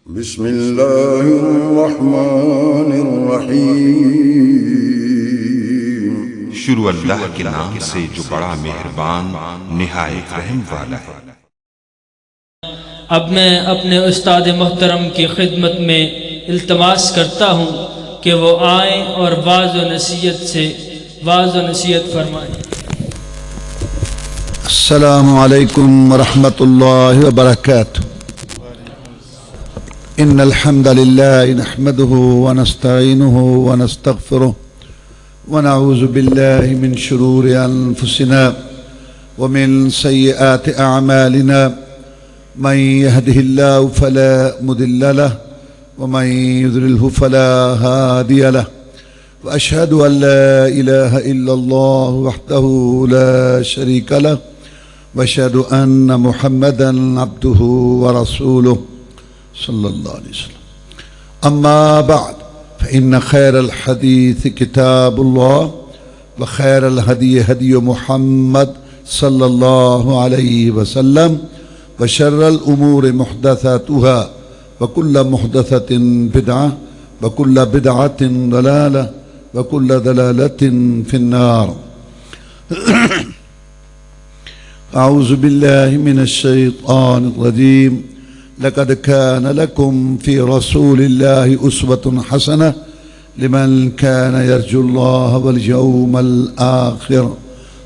بسم اللہ الرحمن الرحیم۔ شروع اللہ کے نام سے جو بڑا مہربان نہایت رحم والا ہے۔ اب میں اپنے استاد محترم کی خدمت میں التماس کرتا ہوں کہ وہ آئیں اور واعظ و نصیحت فرمائیں۔ السلام علیکم ورحمۃ اللہ وبرکاتہ۔ ان الحمد للہ نحمده ونستعینه ونستغفره ونعوذ باللہ من شرور انفسنا ومن سیئات اعمالنا من يهده الله فلا مضل له ومن يضلله فلا هادي له واشهد ان لا اله الا الله وحده لا شريك له واشهد ان محمدا عبده ورسوله صلی اللہ علیہ وسلم۔ اما بعد فإن خیر الحدیث کتاب اللہ وخیر الہدی ہدی محمد صلی اللہ علیہ وسلم وشر الامور محدثاتها وكل محدثة بدعة وكل بدعة ضلالة وكل ضلالة في النار۔ اعوذ باللہ من الشیطان الرجیم۔ لقد كان لكم في رسول الله أسوة حسنة لمن كان يرجو الله واليوم الآخر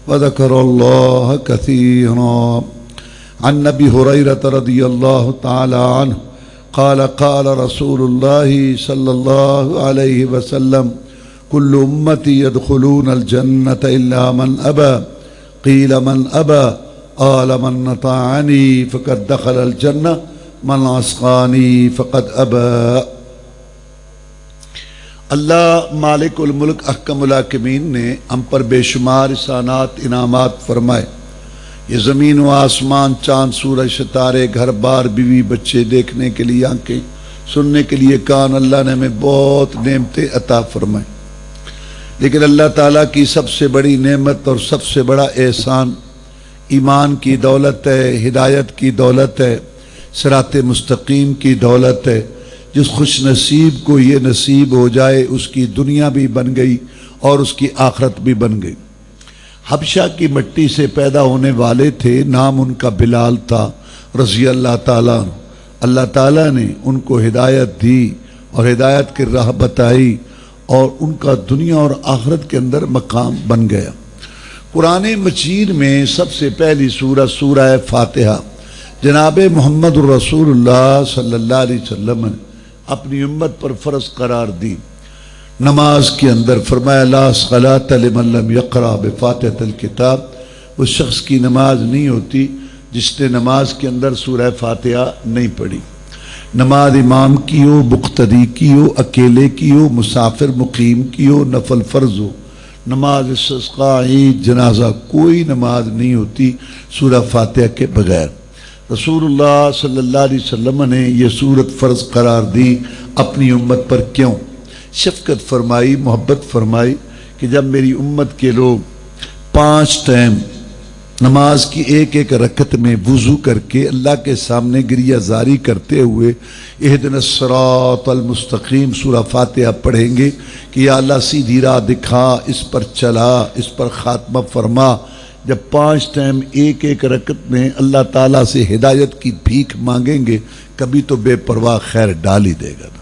وذكر الله كثيرا۔ عن أبي هريرة رضي الله تعالى عنه قال قال رسول الله صلى الله عليه وسلم كل أمتي يدخلون الجنة إلا من أبى قيل من أبى قال من أطاعني فقد دخل الجنة من عصانی فقد ابا۔ اللہ مالک الملک احکم الحاکمین نے ہم پر بے شمار احسانات انعامات فرمائے۔ یہ زمین و آسمان، چاند سورج ستارے، گھر بار بیوی بچے، دیکھنے کے لیے آنکھیں، سننے کے لیے کان، اللہ نے ہمیں بہت نعمتیں عطا فرمائے۔ لیکن اللہ تعالیٰ کی سب سے بڑی نعمت اور سب سے بڑا احسان ایمان کی دولت ہے، ہدایت کی دولت ہے، صراط مستقیم کی دولت ہے۔ جس خوش نصیب کو یہ نصیب ہو جائے اس کی دنیا بھی بن گئی اور اس کی آخرت بھی بن گئی۔ حبشہ کی مٹی سے پیدا ہونے والے تھے، نام ان کا بلال تھا رضی اللہ تعالیٰ عنہ۔ اللہ تعالیٰ نے ان کو ہدایت دی اور ہدایت کی راہ بتائی اور ان کا دنیا اور آخرت کے اندر مقام بن گیا۔ قرآن مجید میں سب سے پہلی سورہ فاتحہ جناب محمد الرسول اللہ صلی اللہ علیہ وسلم نے اپنی امت پر فرض قرار دی۔ نماز کے اندر فرمایا لا صلاۃ لمن لم یقرأ بفاتحۃ الکتاب، اس شخص کی نماز نہیں ہوتی جس نے نماز کے اندر سورہ فاتحہ نہیں پڑھی۔ نماز امام کی ہو، مقتدی کی ہو، اکیلے کی ہو، مسافر مقیم کی ہو، نفل فرض ہو، نماز استسقاء، عید، جنازہ، کوئی نماز نہیں ہوتی سورہ فاتحہ کے بغیر۔ رسول اللہ صلی اللہ علیہ وسلم نے یہ سورت فرض قرار دی اپنی امت پر۔ کیوں؟ شفقت فرمائی، محبت فرمائی کہ جب میری امت کے لوگ 5 ٹائم نماز کی ایک ایک رکعت میں وضو کر کے اللہ کے سامنے گریہ زاری کرتے ہوئے اہدنا الصراط المستقیم سورہ فاتحہ پڑھیں گے کہ یا اللہ سیدھی راہ دکھا، اس پر چلا، اس پر خاتمہ فرما۔ جب 5 ٹائم ایک ایک رکعت میں اللہ تعالیٰ سے ہدایت کی بھیک مانگیں گے، کبھی تو بے پرواہ خیر ڈال ہی دے گا نا۔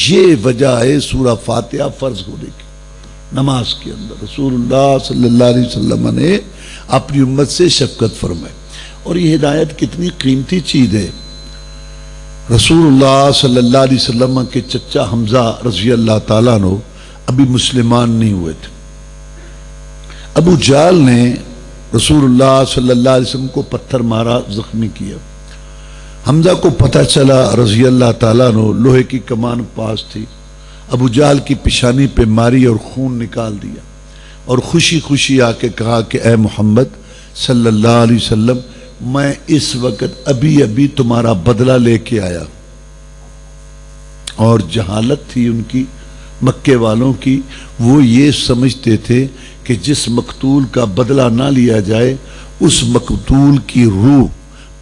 یہ وجہ ہے سورہ فاتحہ فرض ہونے کی نماز کے اندر۔ رسول اللہ صلی اللہ علیہ وسلم نے اپنی امت سے شفقت فرمائی، اور یہ ہدایت کتنی قیمتی چیز ہے۔ رسول اللہ صلی اللہ علیہ وسلم کے چچا حمزہ رضی اللہ تعالیٰ عنہ ابھی مسلمان نہیں ہوئے تھے۔ ابو جہل نے رسول اللہ صلی اللہ علیہ وسلم کو پتھر مارا، زخمی کیا۔ حمزہ کو پتہ چلا رضی اللہ تعالیٰ عنہ، لوہے کی کمان پاس تھی، ابو جہل کی پیشانی پہ ماری اور خون نکال دیا، اور خوشی خوشی آ کے کہا کہ اے محمد صلی اللہ علیہ وسلم، میں اس وقت ابھی تمہارا بدلہ لے کے آیا۔ اور جہالت تھی ان کی، مکے والوں کی، وہ یہ سمجھتے تھے کہ جس مقتول کا بدلہ نہ لیا جائے اس مقتول کی روح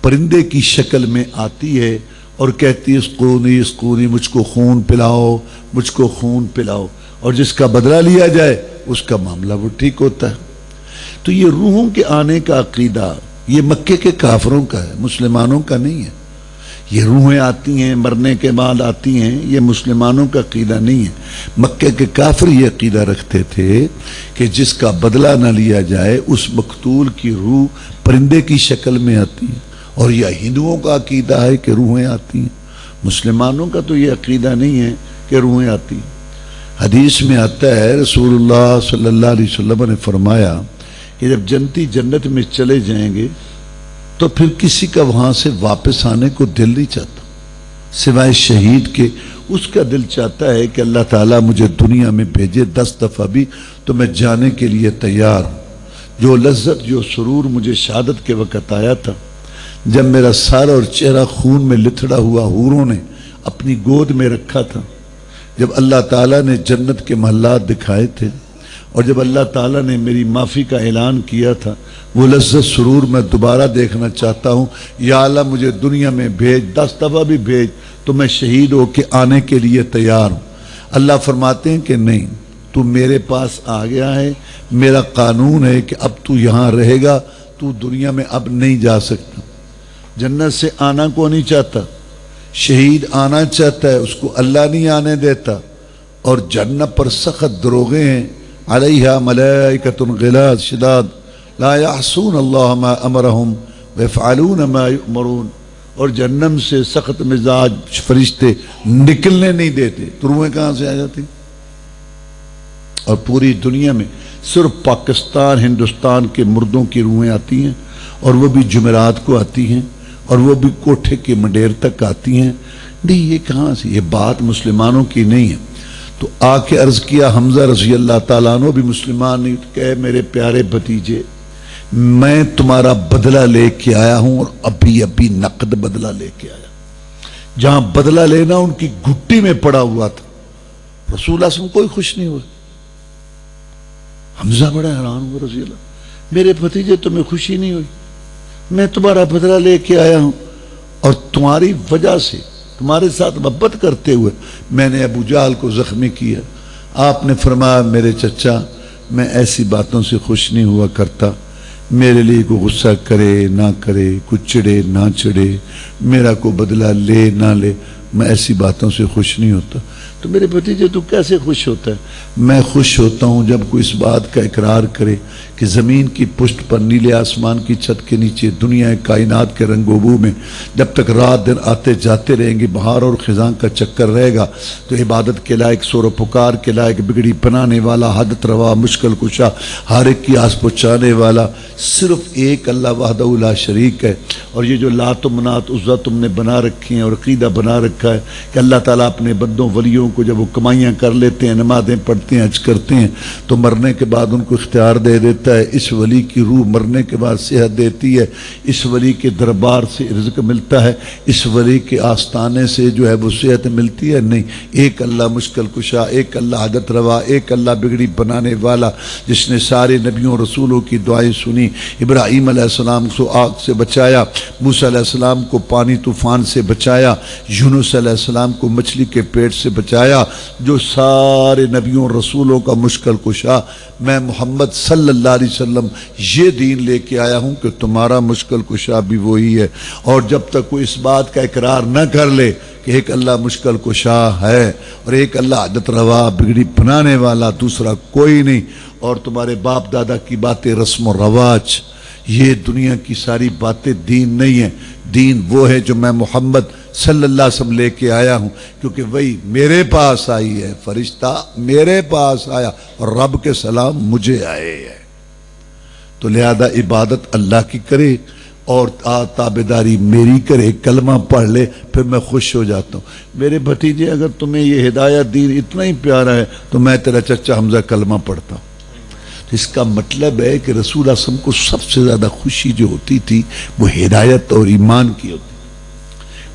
پرندے کی شکل میں آتی ہے اور کہتی ہے اسقونی اسقونی، مجھ کو خون پلاؤ، مجھ کو خون پلاؤ، اور جس کا بدلہ لیا جائے اس کا معاملہ وہ ٹھیک ہوتا ہے۔ تو یہ روحوں کے آنے کا عقیدہ یہ مکے کے کافروں کا ہے، مسلمانوں کا نہیں ہے۔ یہ روحیں آتی ہیں، مرنے کے بعد آتی ہیں، یہ مسلمانوں کا عقیدہ نہیں ہے۔ مکے کے کافر یہ عقیدہ رکھتے تھے کہ جس کا بدلہ نہ لیا جائے اس مقتول کی روح پرندے کی شکل میں آتی ہے، اور یہ ہندوؤں کا عقیدہ ہے کہ روحیں آتی ہیں۔ مسلمانوں کا تو یہ عقیدہ نہیں ہے کہ روحیں آتی ہیں۔ حدیث میں آتا ہے رسول اللہ صلی اللہ علیہ وسلم نے فرمایا کہ جب جنتی جنت میں چلے جائیں گے تو پھر کسی کا وہاں سے واپس آنے کو دل نہیں چاہتا سوائے شہید کے۔ اس کا دل چاہتا ہے کہ اللہ تعالیٰ مجھے دنیا میں بھیجے 10 دفعہ بھی تو میں جانے کے لیے تیار ہوں۔ جو لذت جو سرور مجھے شہادت کے وقت آیا تھا، جب میرا سارا اور چہرہ خون میں لتھڑا ہوا حوروں نے اپنی گود میں رکھا تھا، جب اللہ تعالیٰ نے جنت کے محلات دکھائے تھے، اور جب اللہ تعالیٰ نے میری معافی کا اعلان کیا تھا، وہ لذت سرور میں دوبارہ دیکھنا چاہتا ہوں۔ یا اللہ مجھے دنیا میں بھیج، 10 دفعہ بھی بھیج تو میں شہید ہو کے آنے کے لیے تیار ہوں۔ اللہ فرماتے ہیں کہ نہیں، تو میرے پاس آ گیا ہے، میرا قانون ہے کہ اب تو یہاں رہے گا، تو دنیا میں اب نہیں جا سکتا۔ جنت سے آنا کو نہیں چاہتا، شہید آنا چاہتا ہے، اس کو اللہ نہیں آنے دیتا۔ اور جنت پر سخت دروغے ہیں، علیہا ملائکۃ غلاظ شداد لا یعصون اللہ ما امرہم ویفعلون ما یؤمرون، اور جہنم سے سخت مزاج فرشتے نکلنے نہیں دیتے۔ تو روحیں کہاں سے آ جاتی؟ اور پوری دنیا میں صرف پاکستان ہندوستان کے مردوں کی روحیں آتی ہیں، اور وہ بھی جمعرات کو آتی ہیں، اور وہ بھی کوٹھے کے منڈیر تک آتی ہیں۔ نہیں، یہ کہاں سے؟ یہ بات مسلمانوں کی نہیں ہے۔ تو آ کے عرض کیا حمزہ رضی اللہ تعالیٰ عنہ بھی مسلمان نہیں، کہ میرے پیارے بھتیجے میں تمہارا بدلہ لے کے آیا ہوں، اور ابھی ابھی نقد بدلہ لے کے آیا۔ جہاں بدلہ لینا ان کی گھٹی میں پڑا ہوا تھا، رسول اللہ صلی اللہ علیہ وسلم کوئی خوش نہیں ہوئے۔ حمزہ بڑا حیران ہوا، رضی اللہ، میرے بھتیجے تمہیں خوشی نہیں ہوئی؟ میں تمہارا بدلہ لے کے آیا ہوں، اور تمہاری وجہ سے تمہارے ساتھ محبت کرتے ہوئے میں نے ابو جہل کو زخمی کیا۔ آپ نے فرمایا میرے چچا میں ایسی باتوں سے خوش نہیں ہوا کرتا، میرے لیے کوئی غصہ کرے نہ کرے، کوئی چڑے نہ چڑے، میرا کوئی بدلہ لے نہ لے، میں ایسی باتوں سے خوش نہیں ہوتا۔ تو میرے بھتیجے تو کیسے خوش ہوتا ہے؟ میں خوش ہوتا ہوں جب کوئی اس بات کا اقرار کرے کہ زمین کی پشت پر نیلے آسمان کی چھت کے نیچے دنیا کائنات کے رنگ و بو میں جب تک رات دن آتے جاتے رہیں گے، بہار اور خزاں کا چکر رہے گا، تو عبادت کے لائق، سور و پکار کے لائق، بگڑی بنانے والا، حدت روا، مشکل کشا، ہر ایک کی آس پہنچانے والا صرف ایک اللہ وحدہ لا شریک ہے۔ اور یہ جو لات و منات عزا تم نے بنا رکھی ہیں اور عقیدہ بنا رکھا ہے کہ اللہ تعالیٰ اپنے بندوں ولیوں کو جب وہ کمائیاں کر لیتے ہیں، نمازیں پڑھتے ہیں، حج کرتے ہیں، تو مرنے کے بعد ان کو اختیار دے دیتا ہے۔ اس ولی کی روح مرنے کے بعد صحت دیتی ہے، اس ولی کے دربار سے رزق ملتا ہے، اس ولی کے آستانے سے جو ہے وہ صحت ملتی ہے؟ نہیں، ایک اللہ مشکل کشا، ایک اللہ حدت روا، ایک اللہ بگڑی بنانے والا، جس نے سارے نبیوں رسولوں کی دعائیں سنی۔ ابراہیم علیہ السلام کو آگ سے بچایا، موسیٰ علیہ السلام کو پانی طوفان سے بچایا، یونس علیہ السلام کو مچھلی کے پیٹ سے بچایا، جو سارے نبیوں رسولوں کا مشکل کشا، میں محمد صلی اللہ علیہ وسلم یہ دین لے کے آیا ہوں کہ تمہارا مشکل کشا بھی وہی ہے۔ اور جب تک کوئی اس بات کا اقرار نہ کر لے کہ ایک اللہ مشکل کشا ہے اور ایک اللہ عادت روا بگڑی بنانے والا، دوسرا کوئی نہیں، اور تمہارے باپ دادا کی باتیں رسم و رواج، یہ دنیا کی ساری باتیں دین نہیں ہیں۔ دین وہ ہے جو میں محمد صلی اللہ علیہ وسلم لے کے آیا ہوں، کیونکہ وہی میرے پاس آئی ہے، فرشتہ میرے پاس آیا اور رب کے سلام مجھے آئے ہیں۔ تو لہذا عبادت اللہ کی کرے اور تابعداری میری کرے، کلمہ پڑھ لے، پھر میں خوش ہو جاتا ہوں۔ میرے بھتیجے اگر تمہیں یہ ہدایت دین اتنا ہی پیارا ہے تو میں تیرا چچا حمزہ کلمہ پڑھتا ہوں۔ اس کا مطلب ہے کہ رسول اللہ صلی اللہ علیہ وسلم کو سب سے زیادہ خوشی جو ہوتی تھی وہ ہدایت اور ایمان کی ہوتی۔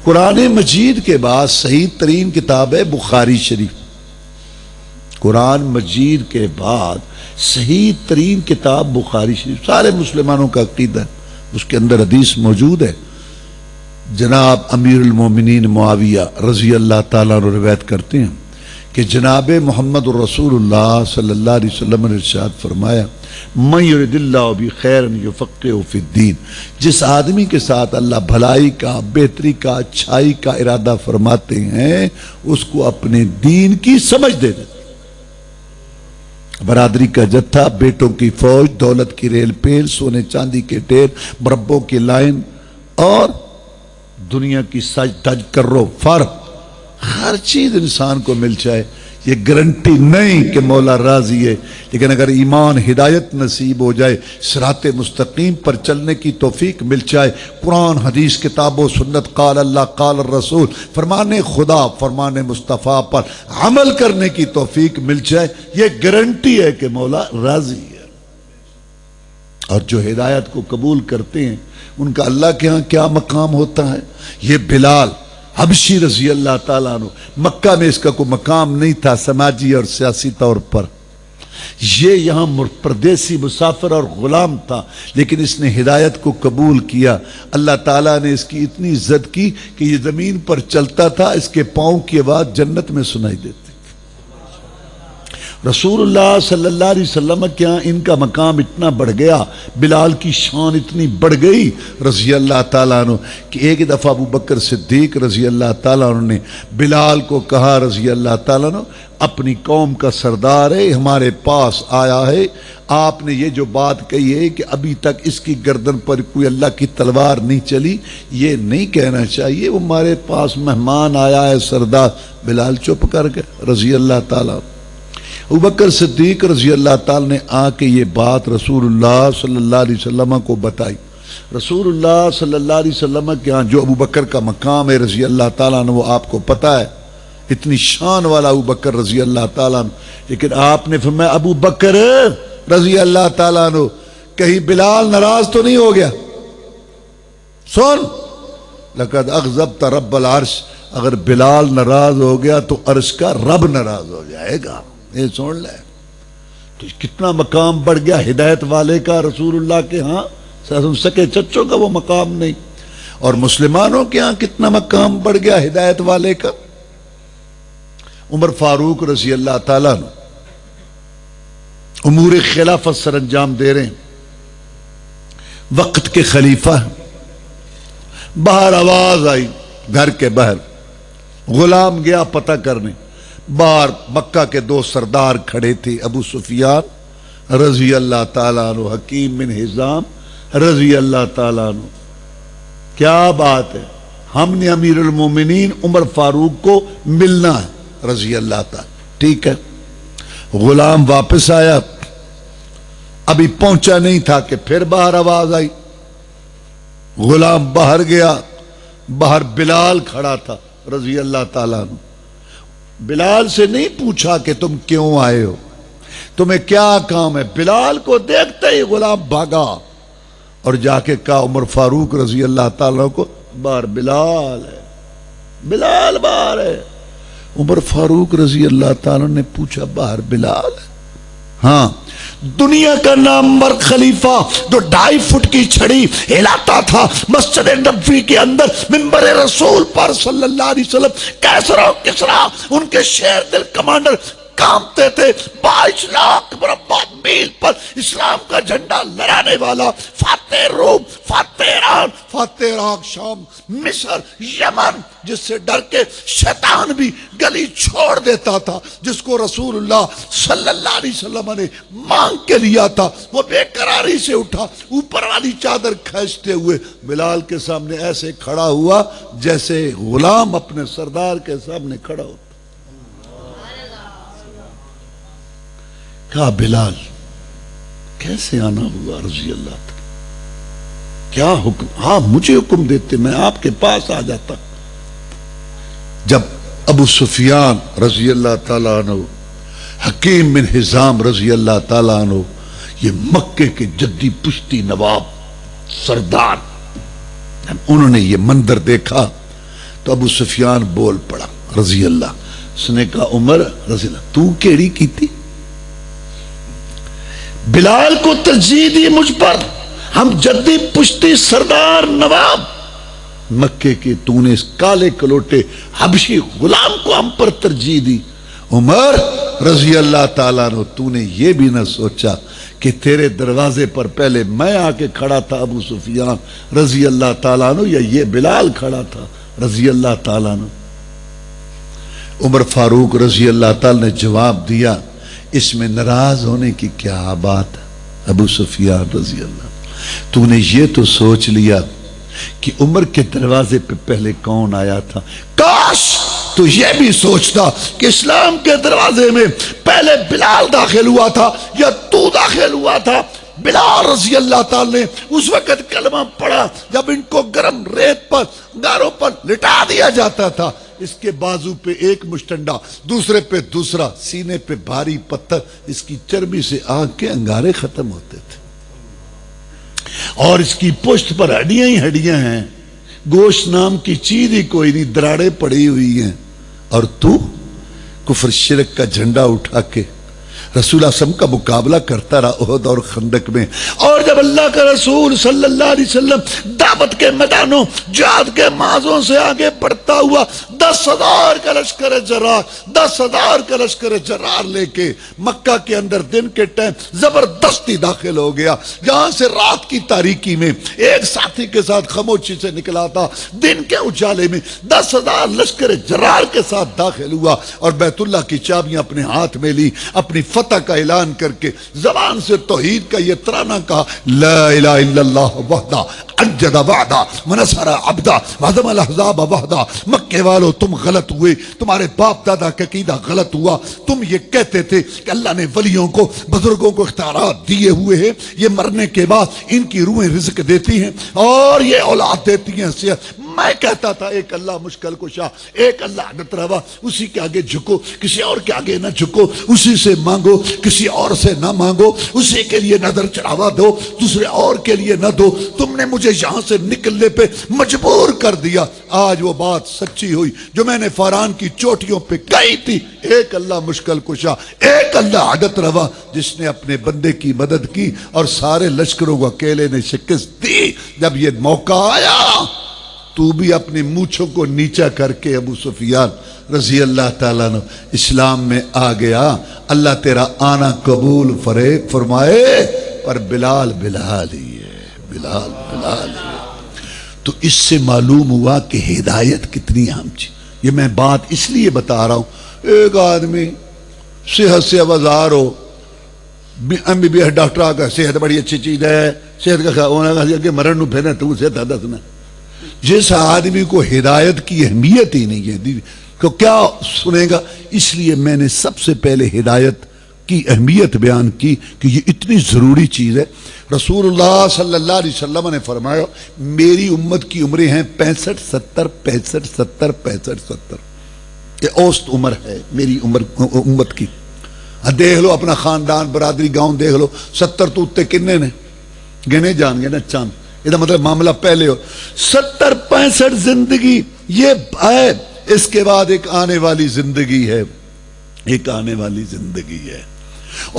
قرآن مجید کے بعد صحیح ترین کتاب ہے بخاری شریف۔ قرآن مجید کے بعد صحیح ترین کتاب بخاری شریف، سارے مسلمانوں کا عقیدہ ہے، اس کے اندر حدیث موجود ہے۔ جناب امیر المومنین معاویہ رضی اللہ تعالیٰ عنہ روایت کرتے ہیں کہ جناب محمد رسول اللہ صلی اللہ علیہ وسلم نے ارشاد فرمایا من یرد اللہ بخیر یفقہہ فی الدین، جس آدمی کے ساتھ اللہ بھلائی کا، بہتری کا، اچھائی کا ارادہ فرماتے ہیں اس کو اپنے دین کی سمجھ دے دیتے۔ برادری کا جتھا، بیٹوں کی فوج، دولت کی ریل پیل، سونے چاندی کے ڈھیر، مربوں کی لائن اور دنیا کی سج دج کرو فر، ہر چیز انسان کو مل جائے، یہ گارنٹی نہیں کہ مولا راضی ہے، لیکن اگر ایمان ہدایت نصیب ہو جائے، صراط مستقیم پر چلنے کی توفیق مل جائے، قرآن حدیث کتاب و سنت، قال اللہ قال الرسول، فرمان خدا فرمان مصطفیٰ پر عمل کرنے کی توفیق مل جائے، یہ گارنٹی ہے کہ مولا راضی ہے۔ اور جو ہدایت کو قبول کرتے ہیں ان کا اللہ کے ہاں کیا مقام ہوتا ہے۔ یہ بلال حبشی رضی اللہ تعالیٰ عنہ، مکہ میں اس کا کوئی مقام نہیں تھا سماجی اور سیاسی طور پر، یہ یہاں پردیسی مسافر اور غلام تھا، لیکن اس نے ہدایت کو قبول کیا۔ اللہ تعالیٰ نے اس کی اتنی عزت کی کہ یہ زمین پر چلتا تھا، اس کے پاؤں کی آواز جنت میں سنائی دیتی۔ رسول اللہ صلی اللہ علیہ وسلم کے یہاں ان کا مقام اتنا بڑھ گیا، بلال کی شان اتنی بڑھ گئی رضی اللہ تعالیٰ عنہ کہ ایک دفعہ ابو بکر صدیق رضی اللہ تعالیٰ عنہ نے بلال کو کہا رضی اللہ تعالیٰ عنہ، اپنی قوم کا سردار ہے، ہمارے پاس آیا ہے، آپ نے یہ جو بات کہی ہے کہ ابھی تک اس کی گردن پر کوئی اللہ کی تلوار نہیں چلی، یہ نہیں کہنا چاہیے، وہ ہمارے پاس مہمان آیا ہے سردار۔ بلال چپ کر گئے رضی اللہ تعالیٰ عنہ۔ ابوبکر صدیق رضی اللہ تعالیٰ نے آ کے یہ بات رسول اللہ صلی اللہ علیہ وسلم کو بتائی۔ رسول اللہ صلی اللہ علیہ وسلم کے ہاں جو ابوبکر کا مقام ہے رضی اللہ تعالیٰ عنہ وہ آپ کو پتا ہے، اتنی شان والا ابوبکر رضی اللہ تعالیٰ عنہ، لیکن آپ نے فرمایا ابوبکر رضی اللہ تعالیٰ عنہ کہیں بلال ناراض تو نہیں ہو گیا؟ سن، لقد اغضبت رب العرش، اگر بلال ناراض ہو گیا تو عرش کا رب ناراض ہو جائے گا، یہ سن لے۔ تو کتنا مقام بڑھ گیا ہدایت والے کا رسول اللہ کے ہاں، سکے چچوں کا وہ مقام نہیں، اور مسلمانوں کے ہاں کتنا مقام بڑھ گیا ہدایت والے کا۔ عمر فاروق رضی اللہ تعالیٰ عنہ امور خلافت سر انجام دے رہے ہیں، وقت کے خلیفہ ہیں، باہر آواز آئی، گھر کے باہر غلام گیا پتہ کرنے، باہر مکہ کے دو سردار کھڑے تھے، ابو سفیان رضی اللہ تعالیٰ عنہ، حکیم بن حزام رضی اللہ تعالیٰ عنہ۔ کیا بات ہے، ہم نے امیر المومنین عمر فاروق کو ملنا ہے رضی اللہ تعالیٰ، ٹھیک ہے۔ غلام واپس آیا، ابھی پہنچا نہیں تھا کہ پھر باہر آواز آئی، غلام باہر گیا، باہر بلال کھڑا تھا رضی اللہ تعالیٰ عنہ۔ بلال سے نہیں پوچھا کہ تم کیوں آئے ہو، تمہیں کیا کام ہے، بلال کو دیکھتے ہی غلام بھاگا اور جا کے کہا عمر فاروق رضی اللہ تعالیٰ کو، باہر بلال ہے، بلال باہر ہے۔ عمر فاروق رضی اللہ تعالیٰ نے پوچھا باہر بلال ہے؟ ہاں، دنیا کا نامور خلیفہ جو 2.5 فٹ کی چھڑی ہلاتا تھا مسجد نبوی کے اندر منبر رسول پر صلی اللہ علیہ وسلم، کیسر و کسرا ان کے شیر دل کمانڈر کامتے تھے، 22 لاکھ مربع میل پر اسلام کا جھنڈا لہرانے والا، فاتح روم، فاتح ایران، فاتح عراق، شام، مصر، یمن، جس سے ڈر کے شیطان بھی گلی چھوڑ دیتا تھا، جس کو رسول اللہ صلی اللہ علیہ وسلم نے مانگ کے لیا تھا، وہ بے قراری سے اٹھا، اوپر والی چادر کھینچتے ہوئے بلال کے سامنے ایسے کھڑا ہوا جیسے غلام اپنے سردار کے سامنے کھڑا ہوتا۔ کہا بلال کیسے آنا ہوا رضی اللہ تعالیٰ، کیا حکم؟ ہاں مجھے حکم دیتے، میں آپ کے پاس آ جاتا۔ جب ابو سفیان رضی اللہ تعالیٰ عنہ، حکیم بن حزام رضی اللہ تعالیٰ عنہ، یہ مکے کے جدی پشتی نواب سردار، انہوں نے یہ منظر دیکھا تو ابو سفیان بول پڑا رضی اللہ، اس نے کہا عمر رضی اللہ تو کیڑی کی تھی؟ بلال کو ترجیح دی مجھ پر، ہم جدی پشتی سردار نواب مکے کے تو نے اس کالے کلوٹے حبشی غلام کو ہم پر ترجیح دی. عمر رضی اللہ تعالیٰ عنہ تو نے یہ بھی نہ سوچا کہ تیرے دروازے پر پہلے میں آ کے کھڑا تھا ابو سفیان رضی اللہ تعالیٰ عنہ یا یہ بلال کھڑا تھا رضی اللہ تعالیٰ عنہ. عمر فاروق رضی اللہ تعالیٰ نے جواب دیا اس میں ناراض ہونے کی کیا بات ہے ابو سفیان رضی اللہ. تو نے یہ تو سوچ لیا کہ عمر کے دروازے پہ پہلے کون آیا تھا. کاش تو یہ بھی سوچتا کہ اسلام کے دروازے میں پہلے بلال داخل ہوا تھا یا تو داخل ہوا تھا. بلال رضی اللہ تعالی نے اس وقت کلمہ پڑھا جب ان کو گرم ریت پر گاروں پر لٹا دیا جاتا تھا. اس کے بازو پہ ایک مشٹنڈا دوسرے پہ دوسرا سینے پہ بھاری پتھر اس کی چربی سے آنکھ کے انگارے ختم ہوتے تھے اور اس کی پشت پر ہڈیاں ہی ہڈیاں ہیں. گوشت نام کی چیز ہی کوئی نہیں دراڑیں پڑی ہوئی ہیں اور تو کفر شرک کا جھنڈا اٹھا کے رسول اللہ صلی اللہ علیہ وسلم کا مقابلہ کرتا رہا احد اور خندق میں. اور جب اللہ کا رسول صلی اللہ علیہ وسلم دعوت کے میدانوں جہاد کے معاذوں سے آگے بڑھتا ہوا 10,000 کا لشکر جرار 10,000 کا لشکر جرار لے کے مکہ کے اندر دن کے ٹائم زبردستی داخل ہو گیا. جہاں سے رات کی تاریکی میں ایک ساتھی کے ساتھ خاموشی سے نکلا تھا دن کے اجالے میں 10,000 لشکر جرار کے ساتھ داخل ہوا اور بیت اللہ کی چابیاں اپنے ہاتھ میں لی. اپنی فتح کا اعلان کر کے زبان سے توحید کا یہ ترانہ کہا لا الہ الا اللہ وحدہ انجد وعدہ ونصر عبدہ وہزم الاحزاب وحدہ. مکے والو تم غلط ہوئے تمہارے باپ دادا کا عقیدہ غلط ہوا. تم یہ کہتے تھے کہ اللہ نے ولیوں کو بزرگوں کو اختیارات دیے ہوئے ہیں یہ مرنے کے بعد ان کی روحیں رزق دیتی ہیں اور یہ اولاد دیتی ہیں صحت. میں کہتا تھا ایک اللہ مشکل کشا ایک اللہ عدت روا اسی کے آگے جھکو کسی اور کے آگے نہ جھکو اسی سے مانگو کسی اور سے نہ مانگو اسی کے لیے نظر چڑھاوا دو دوسرے اور کے لیے نہ دو. تم نے مجھے یہاں سے نکلنے پہ مجبور کر دیا. آج وہ بات سچی ہوئی جو میں نے فاران کی چوٹیوں پہ کہی تھی. ایک اللہ مشکل کشا ایک اللہ عدت روا جس نے اپنے بندے کی مدد کی اور سارے لشکروں کو اکیلے نے شکست دی. جب یہ موقع آیا تو بھی اپنی مونچھوں کو نیچا کر کے ابو سفیان رضی اللہ تعالیٰ عنہ اسلام میں آ گیا. اللہ تیرا آنا قبول فرمائے پر بلال ہی ہے بلال ہی ہے. تو اس سے معلوم ہوا کہ ہدایت کتنی اہم چیز. یہ میں بات اس لیے بتا رہا ہوں ایک آدمی صحت سے آوازار ہو MBBS ڈاکٹر آ کر صحت بڑی اچھی چیز ہے صحت کا خیال مرن نو پھرنا تو صحت دسنا. جس آدمی کو ہدایت کی اہمیت ہی نہیں ہے تو کیا سنے گا. اس لیے میں نے سب سے پہلے ہدایت کی اہمیت بیان کی کہ یہ اتنی ضروری چیز ہے. رسول اللہ صلی اللہ علیہ وسلم نے فرمایا میری امت کی عمریں ہیں 65 70 65 70 65 70 یہ اوسط عمر ہے میری امت کی. دیکھ لو اپنا خاندان برادری گاؤں دیکھ لو 70 تو اتے کنے نے گنے جان گے نا چاند. یہ مطلب معاملہ پہلے ہو 70 65 زندگی یہ ہے. اس کے بعد ایک آنے والی زندگی ہے ایک آنے والی زندگی ہے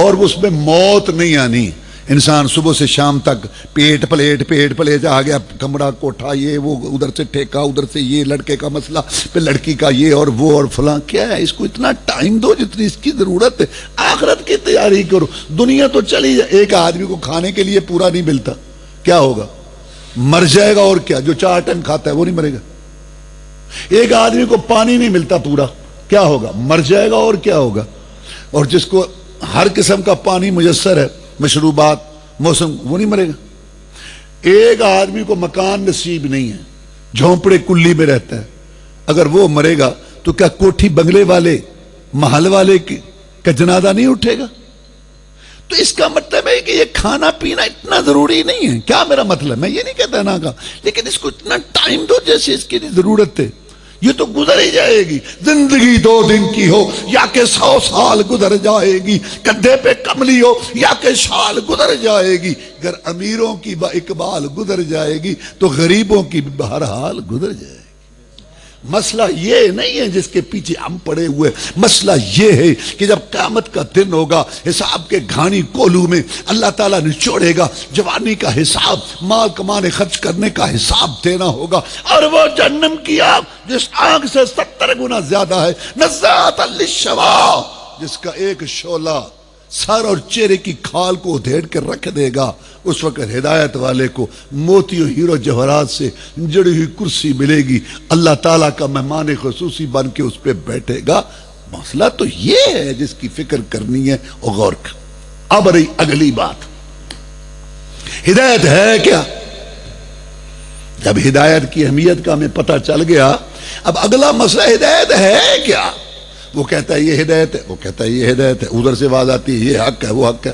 اور اس میں موت نہیں آنی. انسان صبح سے شام تک پیٹ پلیٹ آ گیا کمرہ کوٹھا یہ وہ ادھر سے ٹھیکا ادھر سے یہ لڑکے کا مسئلہ پھر لڑکی کا یہ اور وہ اور فلاں. کیا ہے اس کو اتنا ٹائم دو جتنی اس کی ضرورت ہے. آخرت کی تیاری کرو. دنیا تو چلی جائے. ایک آدمی کو کھانے کے لیے پورا نہیں ملتا کیا ہوگا مر جائے گا. اور کیا جو 4 ٹائم کھاتا ہے وہ نہیں مرے گا. ایک آدمی کو پانی نہیں ملتا پورا کیا ہوگا مر جائے گا. اور کیا ہوگا. اور جس کو ہر قسم کا پانی میسر ہے مشروبات موسم وہ نہیں مرے گا. ایک آدمی کو مکان نصیب نہیں ہے جھونپڑے کلی میں رہتا ہے اگر وہ مرے گا تو کیا کوٹھی بنگلے والے محل والے کا جنازہ نہیں اٹھے گا. تو اس کا مطلب ہے کہ یہ کھانا پینا اتنا ضروری نہیں ہے. کیا میرا مطلب میں یہ نہیں کہتا نا کا لیکن اس کو اتنا ٹائم دو جیسے اس کی ضرورت ہے. یہ تو گزر ہی جائے گی. زندگی 2 دن کی ہو یا کہ 100 سال گزر جائے گی. کندھے پہ کملی ہو یا کہ شال گزر جائے گی. اگر امیروں کی با اقبال گزر جائے گی تو غریبوں کی بہرحال گزر جائے گی. مسئلہ یہ نہیں ہے جس کے پیچھے ہم پڑے ہوئے، مسئلہ یہ ہے کہ جب قیامت کا دن ہوگا، حساب کے گھانی کولو میں اللہ تعالیٰ نچوڑے گا، جوانی کا حساب، مال کمانے خرچ کرنے کا حساب دینا ہوگا، اور وہ جہنم کی آگ جس آگ سے 70 گنا زیادہ ہے، نزاعۃ للشوا، جس کا ایک شعلہ سر اور چہرے کی کھال کو ادھیڑ کے رکھ دے گا، اس وقت ہدایت والے کو موتی و ہیرو جوہرات سے جڑی ہوئی کرسی ملے گی، اللہ تعالیٰ کا مہمان خصوصی بن کے اس پہ بیٹھے گا۔ مسئلہ تو یہ ہے جس کی فکر کرنی ہے اور غور کر۔ اب رہی اگلی بات، ہدایت ہے کیا؟ جب ہدایت کی اہمیت کا ہمیں پتہ چل گیا، اب اگلا مسئلہ ہدایت ہے کیا؟ وہ کہتا ہے یہ ہدایت ہے، وہ کہتا ہے یہ ہدایت ہے، ادھر سے آواز آتی ہے یہ حق ہے وہ حق ہے۔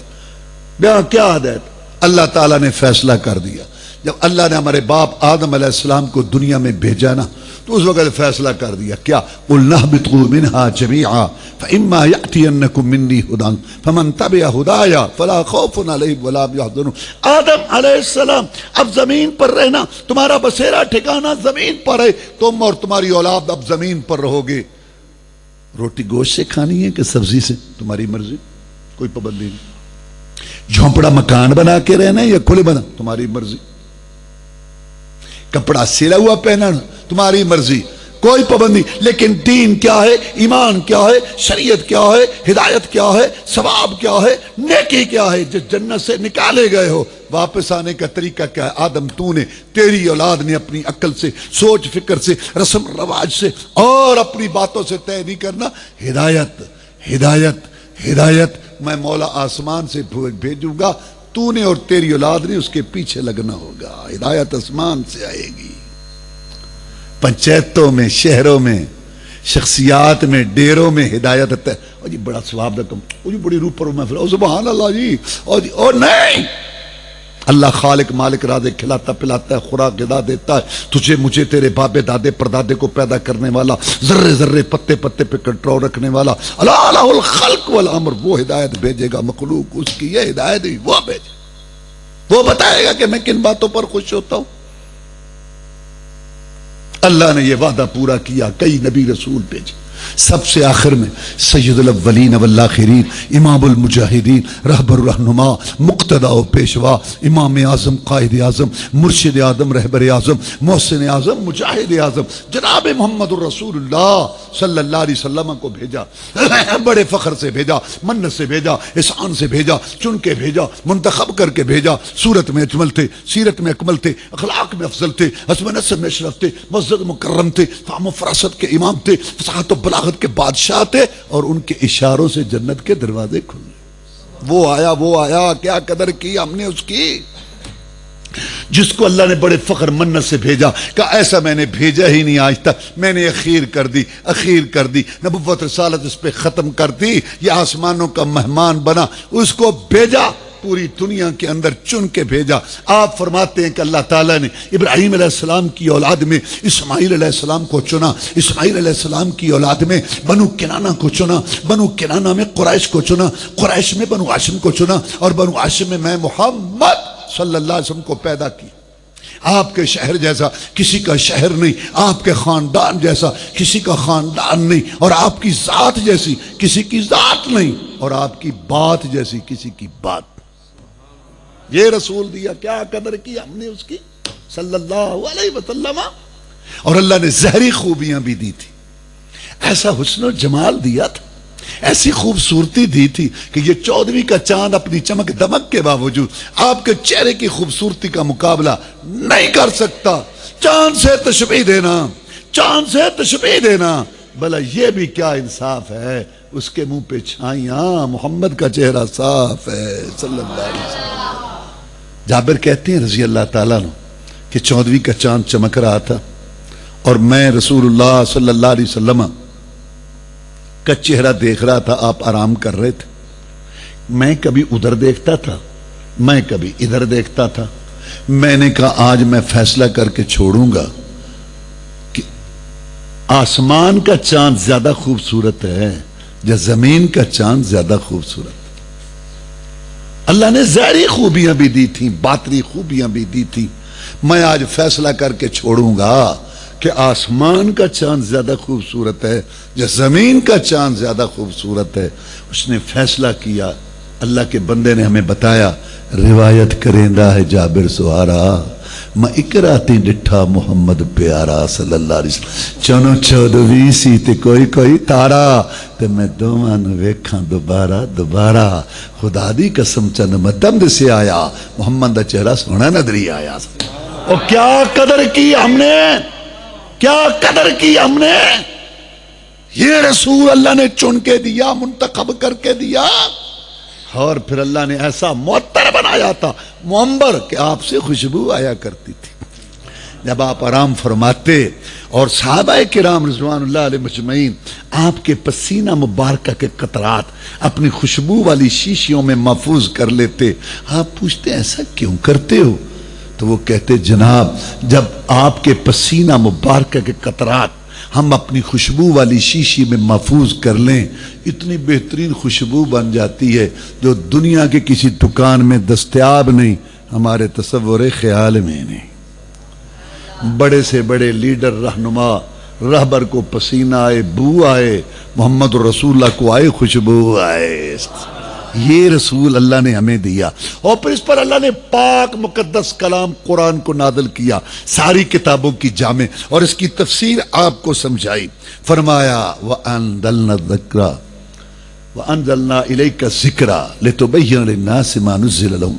کیا ہدایت؟ اللہ تعالیٰ نے فیصلہ کر دیا۔ جب اللہ نے ہمارے باپ آدم علیہ السلام کو دنیا میں بھیجا نا، تو اس وقت فیصلہ کر دیا کیا؟ قُلْنَا اهْبِطُوا مِنْهَا جَمِيعًا فَإِمَّا يَأْتِيَنَّكُم مِّنِّي هُدًى فَمَن تَبِعَ هُدَايَ فَلَا خَوْفٌ عَلَيْهِمْ وَلَا هُمْ يَحْزَنُونَ۔ آدم علیہ السلام، اب زمین پر رہنا، تمہارا بسیرا ٹھکانہ زمین پر ہے، تم اور تمہاری اولاد اب زمین پر رہو گے۔ روٹی گوشت سے کھانی ہے کہ سبزی سے، تمہاری مرضی، کوئی پابندی نہیں۔ جھونپڑا مکان بنا کے رہنا ہے یا کھلے بنا، تمہاری مرضی۔ کپڑا سلا ہوا پہننا، تمہاری مرضی، کوئی پابندی۔ لیکن دین کیا ہے، ایمان کیا ہے، شریعت کیا ہے، ہدایت کیا ہے، ثواب کیا ہے، نیکی کیا ہے؟ جس جنت سے نکالے گئے ہو، واپس آنے کا طریقہ کیا ہے؟ آدم تو نے، تیری اولاد نے اپنی عقل سے، سوچ فکر سے، رسم رواج سے اور اپنی باتوں سے طے نہیں کرنا۔ ہدایت ہدایت ہدایت میں مولا آسمان سے بھیجوں گا، تو نے اور تیری اولاد نے اس کے پیچھے لگنا ہوگا۔ ہدایت آسمان سے آئے گی۔ پنچایتوں میں، شہروں میں، شخصیات میں، ڈیروں میں ہدایت ہے۔ اور جی بڑا ثواب رقم، اور جی بڑی روح پر محفل، اور سبحان اللہ جی، اور نہیں، اللہ خالق مالک رازق کھلاتا پلاتا ہے، خوراک غذا دیتا ہے، تجھے مجھے تیرے بابے دادے پردادے کو پیدا کرنے والا، ذرے ذرے پتے پتے پہ کنٹرول رکھنے والا، اللہ الہ الخلق والامر، وہ ہدایت بھیجے گا مخلوق اس کی، یہ ہدایت ہی وہ بھیجے، وہ بتائے گا کہ میں کن باتوں پر خوش ہوتا ہوں۔ اللہ نے یہ وعدہ پورا کیا، کئی نبی رسول بھیجے، سب سے آخر میں سید الاولین والآخرین، امام المجاہدین، رہبر الرہنما، مقتدی و پیشوا، امام اعظم، قائد اعظم، مرشد اعظم، رہبر اعظم، محسن اعظم، مجاہد اعظم، جناب محمد الرسول اللہ صلی اللہ علیہ وسلم کو بھیجا، بڑے فخر سے بھیجا، منت سے بھیجا، احسان سے بھیجا، چن کے بھیجا، منتخب کر کے بھیجا۔ صورت میں اجمل تھے، سیرت میں اکمل تھے، اخلاق میں افضل تھے، حسب نسب میں اشرف تھے، مزد مکرم تھے، فہم و فراست کے امام تھے، فصاحت و بلاغت کے بادشاہ تھے، اور ان کے اشاروں سے جنت کے دروازے کھلے۔ وہ آیا، کیا قدر کی ہم نے اس کی، جس کو اللہ نے بڑے فخر منت سے بھیجا، کہ ایسا میں نے بھیجا ہی نہیں آج تک، میں نے اخیر کر دی، نبوت رسالت اس پہ ختم کر دی، یہ آسمانوں کا مہمان بنا، اس کو بھیجا، پوری دنیا کے اندر چن کے بھیجا۔ آپ فرماتے ہیں کہ اللہ تعالیٰ نے ابراہیم علیہ السلام کی اولاد میں اسماعیل علیہ السلام کو چنا، اسماعیل علیہ السلام کی اولاد میں بنو کنانہ کو چنا، بنو کنانہ میں قریش کو چنا، قریش میں بنو ہاشم کو چنا، اور بنو ہاشم میں محمد صلی اللہ علیہ وسلم کو پیدا کی۔ آپ کے شہر جیسا کسی کا شہر نہیں، آپ کے خاندان جیسا کسی کا خاندان نہیں، اور آپ کی ذات جیسی کسی کی ذات نہیں، اور آپ کی بات جیسی کسی کی بات۔ یہ رسول دیا، کیا قدر کی ہم نے اس کی صلی اللہ علیہ وسلم۔ اور اللہ نے زہری خوبیاں بھی دی تھی، ایسا حسن و جمال دیا تھا، ایسی خوبصورتی دی تھی کہ یہ 14ویں کا چاند اپنی چمک دمک کے باوجود آپ کے چہرے کی خوبصورتی کا مقابلہ نہیں کر سکتا۔ چاند سے تشبیہ دینا، بھلا یہ بھی کیا انصاف ہے؟ اس کے منہ پہ چھائیاں، محمد کا چہرہ صاف ہے صلی اللہ علیہ وسلم۔ جابر کہتے ہیں رضی اللہ تعالیٰ عنہ کہ 14ویں کا چاند چمک رہا تھا، اور میں رسول اللہ صلی اللہ علیہ وسلم کا چہرہ دیکھ رہا تھا، آپ آرام کر رہے تھے، میں کبھی ادھر دیکھتا تھا، میں کبھی ادھر دیکھتا تھا۔ میں نے کہا آج میں فیصلہ کر کے چھوڑوں گا کہ آسمان کا چاند زیادہ خوبصورت ہے یا زمین کا چاند زیادہ خوبصورت۔ اللہ نے ظاہری خوبیاں بھی دی تھیں، باطنی خوبیاں بھی دی تھیں، میں آج فیصلہ کر کے چھوڑوں گا کہ آسمان کا چاند زیادہ خوبصورت ہے یا زمین کا چاند زیادہ خوبصورت ہے. اس نے فیصلہ کیا. اللہ کے بندے نے ہمیں بتایا روایت کریندا ہے جابر سہارا میں اکراتی ڈٹھا محمد پیارا صلی اللہ علیہ وسلم چنو چودوی سی تے کوئی تارا تے میں دوواں نوں ویکھاں دوبارہ خدا دی قسم چن مدم سے آیا محمد دا چہرہ سونا نظری آیا. اور کیا قدر کی ہم نے یہ رسول اللہ نے چن کے دیا منتخب کر کے دیا اور پھر اللہ نے ایسا معطر بنایا تھا معمبر کہ آپ سے خوشبو آیا کرتی تھی. جب آپ آرام فرماتے اور صحابہ کرام رضوان اللہ علیہ مجمعین آپ کے پسینہ مبارکہ کے قطرات اپنی خوشبو والی شیشیوں میں محفوظ کر لیتے. آپ پوچھتے ایسا کیوں کرتے ہو؟ تو وہ کہتے جناب جب آپ کے پسینہ مبارکہ کے قطرات ہم اپنی خوشبو والی شیشی میں محفوظ کر لیں اتنی بہترین خوشبو بن جاتی ہے جو دنیا کے کسی دکان میں دستیاب نہیں، ہمارے تصور خیال میں نہیں. بڑے سے بڑے لیڈر رہنما رہبر کو پسینہ آئے بو آئے محمد رسول اللہ کو آئے خوشبو آئے. یہ رسول اللہ نے ہمیں دیا اور پھر اس پر اللہ نے پاک مقدس کلام قرآن کو نازل کیا ساری کتابوں کی جامع اور اس کی تفسیر آپ کو سمجھائی. فرمایا وَأَنزَلْنَا الذِّكْرَ وَأَنزَلْنَا إِلَيْكَ الذِّكْرَ لِتُبَيِّنَ لِلنَّاسِ مَا نُزِّلَ لَهُمْ.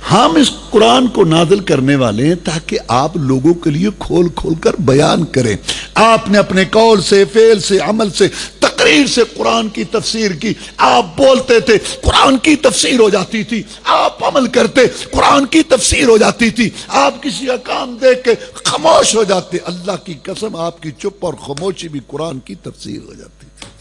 ہم اس قرآن کو نازل کرنے والے ہیں تاکہ آپ لوگوں کے لیے کھول کر بیان کریں. آپ نے اپنے قول سے فعل سے عمل سے تقریر سے قرآن کی تفسیر کی. آپ بولتے تھے قرآن کی تفسیر ہو جاتی تھی، آپ عمل کرتے قرآن کی تفسیر ہو جاتی تھی، آپ کسی کا کام دیکھ کے خاموش ہو جاتے. اللہ کی قسم آپ کی چپ اور خاموشی بھی قرآن کی تفسیر ہو جاتی تھی.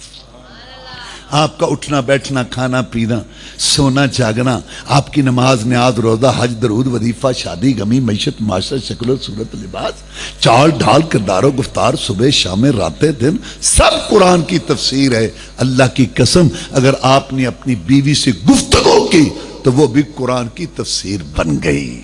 آپ کا اٹھنا بیٹھنا کھانا پینا سونا جاگنا آپ کی نماز نیاز روزہ حج درود وظیفہ شادی غمی معیشت معاشرت شکل و صورت لباس چال ڈھال کردار و گفتار صبح شام راتیں دن سب قرآن کی تفسیر ہے. اللہ کی قسم اگر آپ نے اپنی بیوی سے گفتگو کی تو وہ بھی قرآن کی تفسیر بن گئی.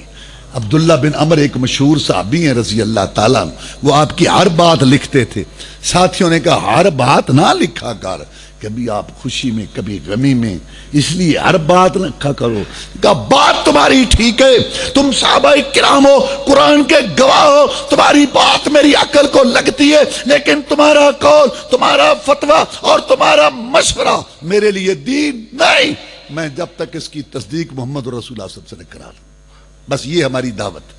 عبداللہ بن عمر ایک مشہور صحابی ہیں رضی اللہ تعالیٰ وہ آپ کی ہر بات لکھتے تھے. ساتھیوں نے کہا ہر بات نہ لکھا کر، کبھی آپ خوشی میں کبھی غمی میں، اس لیے ہر بات نہ لکھا کرو. کہا بات تمہاری ٹھیک ہے، تم صحابہ کرام ہو قرآن کے گواہ ہو، تمہاری بات میری عقل کو لگتی ہے، لیکن تمہارا قول تمہارا فتویٰ اور تمہارا مشورہ میرے لیے دین نہیں. میں جب تک اس کی تصدیق محمد رسول اللہ صلی اللہ علیہ وسلم سے کرا لوں بس یہ ہماری دعوت.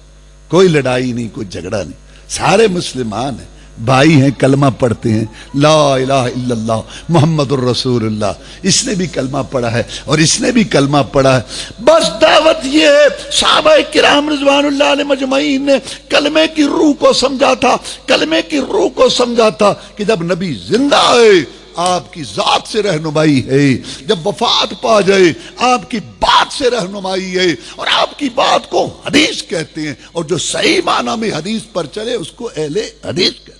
کوئی لڑائی نہیں کوئی جھگڑا نہیں، سارے مسلمان ہیں بھائی ہیں کلمہ پڑھتے ہیں لا الہ الا اللہ محمد الرسول اللہ. اس نے بھی کلمہ پڑھا ہے اور اس نے بھی کلمہ پڑھا ہے. بس دعوت یہ ہے. صحابہ کرام رضوان اللہ علیہ مجمعین نے کلمے کی روح کو سمجھا تھا، کلمے کی روح کو سمجھا تھا کہ جب نبی زندہ ہے آپ کی ذات سے رہنمائی ہے، جب وفات پا جائے آپ کی بات سے رہنمائی ہے اور آپ کی بات کو حدیث کہتے ہیں اور جو صحیح معنی میں حدیث پر چلے اس کو اہل حدیث کہتے ہیں.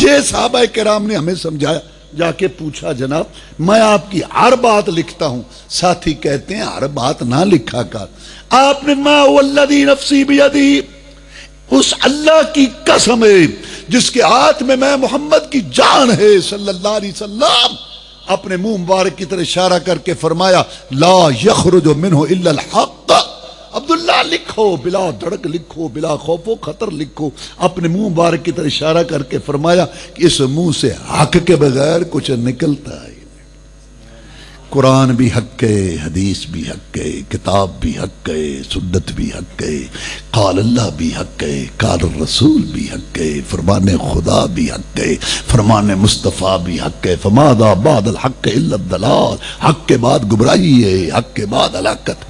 یہ صحابہ کرام نے ہمیں سمجھایا. جا کے پوچھا جناب میں آپ کی ہر بات لکھتا ہوں. ساتھی کہتے ہیں ہر بات نہ لکھا کر. آپ نے ما والذی نفسی بیدی، اس اللہ کی قسم ہے جس کے ہاتھ میں محمد کی جان ہے صلی اللہ علیہ وسلم. اپنے منہ مبارک کی طرح اشارہ کر کے فرمایا لا یخرج منہ الا الحق. عبداللہ لکھو بلا دھڑک لکھو بلا خوف و خطر لکھو. اپنے منہ مبارک کی طرح اشارہ کر کے فرمایا کہ اس منہ سے حق کے بغیر کچھ نکلتا ہے. قرآن بھی حق ہے، حدیث بھی حق ہے، کتاب بھی حق ہے، سنت بھی حق ہے، قال اللہ بھی حق ہے، قال الرسول بھی حق ہے، فرمان خدا بھی حق ہے، فرمان مصطفیٰ بھی حق ہے. فماذا بعد الحق الا الضلال. حق کے بعد گمراہی ہے، حق کے بعد ہلاکت.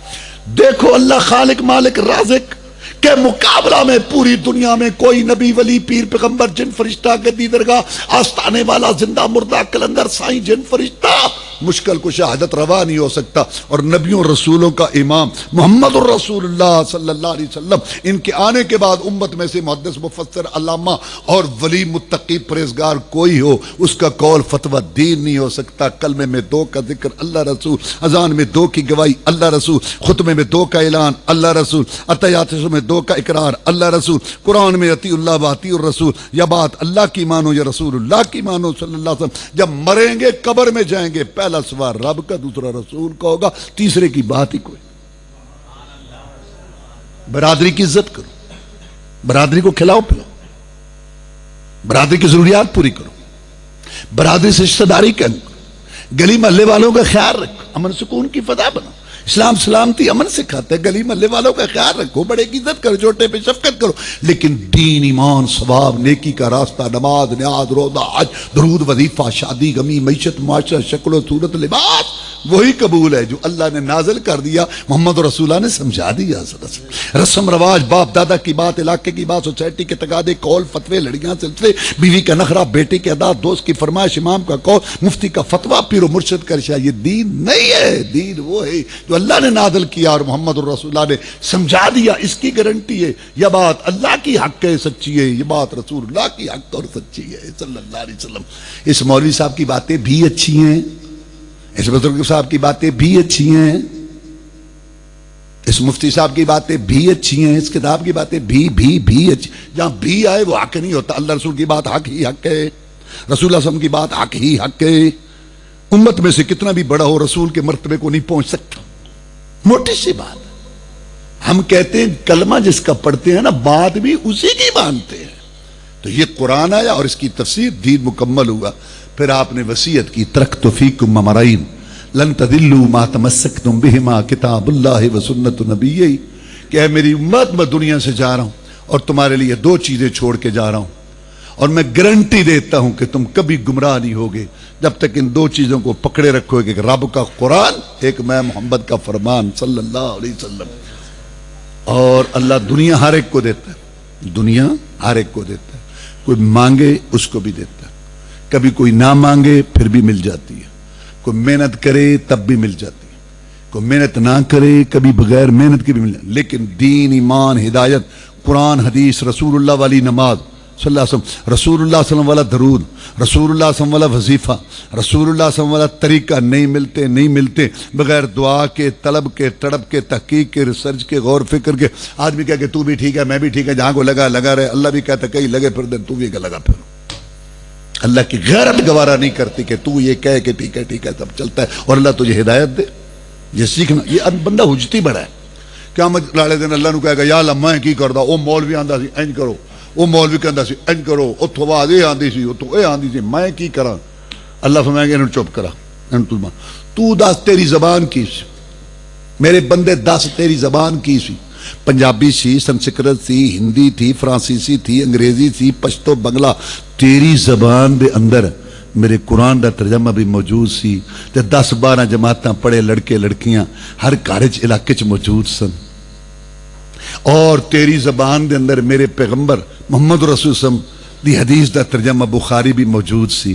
دیکھو اللہ خالق مالک رازق کے مقابلہ میں پوری دنیا میں کوئی نبی ولی پیر پیغمبر جن فرشتہ گدی درگاہ آستانے والا زندہ مردہ کلندر سائیں جن فرشتہ مشکل کشا حاجت روا نہیں ہو سکتا. اور نبیوں رسولوں کا امام محمد الرسول اللہ صلی اللہ علیہ وسلم، ان کے آنے کے بعد امت میں سے محدث مفسر علامہ اور ولی متقی پرہیزگار کوئی ہو، اس کا قول فتویٰ دین نہیں ہو سکتا. کلمے میں 2 کا ذکر اللہ رسول، اذان میں 2 کی گواہی اللہ رسول، خطبے میں 2 کا اعلان اللہ رسول، عطیات میں 2 کا اقرار اللہ رسول، قرآن میں اطیع اللہ و اطیع الرسول، یا بات اللہ کی مانو یا رسول اللہ کی مانو صلی اللہ علیہ وسلم. جب مریں گے قبر میں جائیں گے، پہلا سوال رب کا، دوسرا رسول کا ہوگا، تیسرے کی بات ہی کوئی. برادری کی عزت کرو، برادری کو کھلاؤ پلاؤ، برادری کی ضروریات پوری کرو، برادری سے رشتہ داری کرو، گلی محلے والوں کا خیال رکھو، امن سکون کی فضا بناؤ. اسلام سلامتی امن سکھاتا ہے، گلی محلے والوں کا خیال رکھو، بڑے کی عزت کرو، چھوٹے پہ شفقت کرو. لیکن دین، ایمان، ثواب، نیکی کا راستہ، نماز، نیاز، روزہ، حج، درود، وظیفہ، شادی، غمی، معیشت، معاشرہ، شکل و صورت، لباس، وہی قبول ہے جو اللہ نے نازل کر دیا، محمد رسول اللہ نے سمجھا دیا. رسم رواج، باپ دادا کی بات، علاقے کی بات، سوسائٹی کے تقاضے، قول، فتوے، لڑکیاں سلسلے، بیوی کا نخرہ، بیٹے کے عادات، دوست کی فرمائش، امام کا قول، مفتی کا فتویٰ، پیر و مرشد کا ارشاد، یہ دین نہیں ہے. دین وہ ہے جو اللہ نے نازل کیا اور محمد رسول اللہ نے سمجھا دیا. اس کی گارنٹی ہے یہ بات اللہ کی حق ہے، سچی ہے، یہ بات رسول اللہ کی حق اور سچی ہے صلی اللہ علیہ وسلم. اس مولوی صاحب کی باتیں بھی اچھی ہیں، اس بزرگ صاحب کی باتیں بھی اچھی ہیں، اس مفتی صاحب کی باتیں بھی اچھی ہیں، اس کتاب کی باتیں بھی اچھی. جہاں بھی آئے وہ حق نہیں ہوتا. اللہ رسول کی بات حق ہی حق ہے، رسول اللہ صلی اللہ علیہ وسلم کی بات حق ہی حق ہے. امت میں سے کتنا بھی بڑا ہو، رسول کے مرتبے کو نہیں پہنچ سکتا. موٹی سی بات. ہم کہتے ہیں کلمہ جس کا پڑھتے ہیں نا، بات بھی اسی کی مانتے ہیں. تو یہ قرآن آیا اور اس کی تفسیر، دین مکمل ہوا. پھر آپ نے وصیت کی، ترکت فیکم امرین لن تضلوا ما تمسکتم بہما کتاب اللہ و سنت نبی، کہ اے میری امت، میں دنیا سے جا رہا ہوں اور تمہارے لیے 2 چیزیں چھوڑ کے جا رہا ہوں، اور میں گارنٹی دیتا ہوں کہ تم کبھی گمراہ نہیں ہوگے جب تک ان 2 چیزوں کو پکڑے رکھو گے، کہ رب کا قرآن، ایک میں محمد کا فرمان صلی اللہ علیہ وسلم. اور اللہ دنیا ہر ایک کو دیتا ہے، دنیا ہر ایک کو دیتا ہے. کوئی مانگے اس کو بھی دیتا ہے، کبھی کوئی نہ مانگے پھر بھی مل جاتی ہے، کوئی محنت کرے تب بھی مل جاتی ہے، کوئی محنت نہ کرے کبھی بغیر محنت کے بھی مل جاتی ہے. لیکن دین، ایمان، ہدایت، قرآن، حدیث، رسول اللہ والی نماز صلی اللہ علیہ وسلم، رسول اللہ صلی اللہ علیہ وسلم والا درود، رسول اللہ صلی اللہ علیہ وسلم والا وظیفہ، رسول اللہ صلی اللہ علیہ وسلم والا طریقہ نہیں ملتے بغیر دعا کے، طلب کے، تڑپ کے، تحقیق کے، ریسرچ کے، غور فکر کے. آدمی کہہ کہ تو بھی ٹھیک ہے، میں بھی ٹھیک ہے، جہاں کو لگا رہے. اللہ بھی کہتا ہے کہیں لگے پھر دے، تو بھی لگا پھر. اللہ کی غیرت گوارا نہیں کرتی کہ تو یہ کہے کہ ٹھیک ہے سب چلتا ہے، اور اللہ تجھے ہدایت دے. یہ سیکھنا. یہ بندہ حجتی بڑا ہے. قیامت والے دن اللہ نے کہے گا یا اللہ میں کی کردا، او مولوی آندا سی انج کرو، وہ مولوی کہندا سی انج کرو، اتھوں آواز یہ آندی سی، اتھوں یہ آندی سی، میں کی کراں؟ اللہ فرمائے گا انہوں چپ کرا، تو دس تیری زبان کی سی، میرے بندے دس تیری زبان کی سی. پنجابی سی، سنسکرت سی، ہندی تھی، فرانسیسی تھی، انگریزی سی، پشتو، بنگلہ. تیری زبان دے اندر میرے قرآن دا ترجمہ بھی موجود سی. تے 10-12 جماعتاں پڑھے لڑکے لڑکیاں ہر گھر علاقے چ موجود سن. اور تیری زبان دے اندر میرے پیغمبر محمد رسول صلی اللہ علیہ وسلم دی حدیث دا ترجمہ بخاری بھی موجود سی.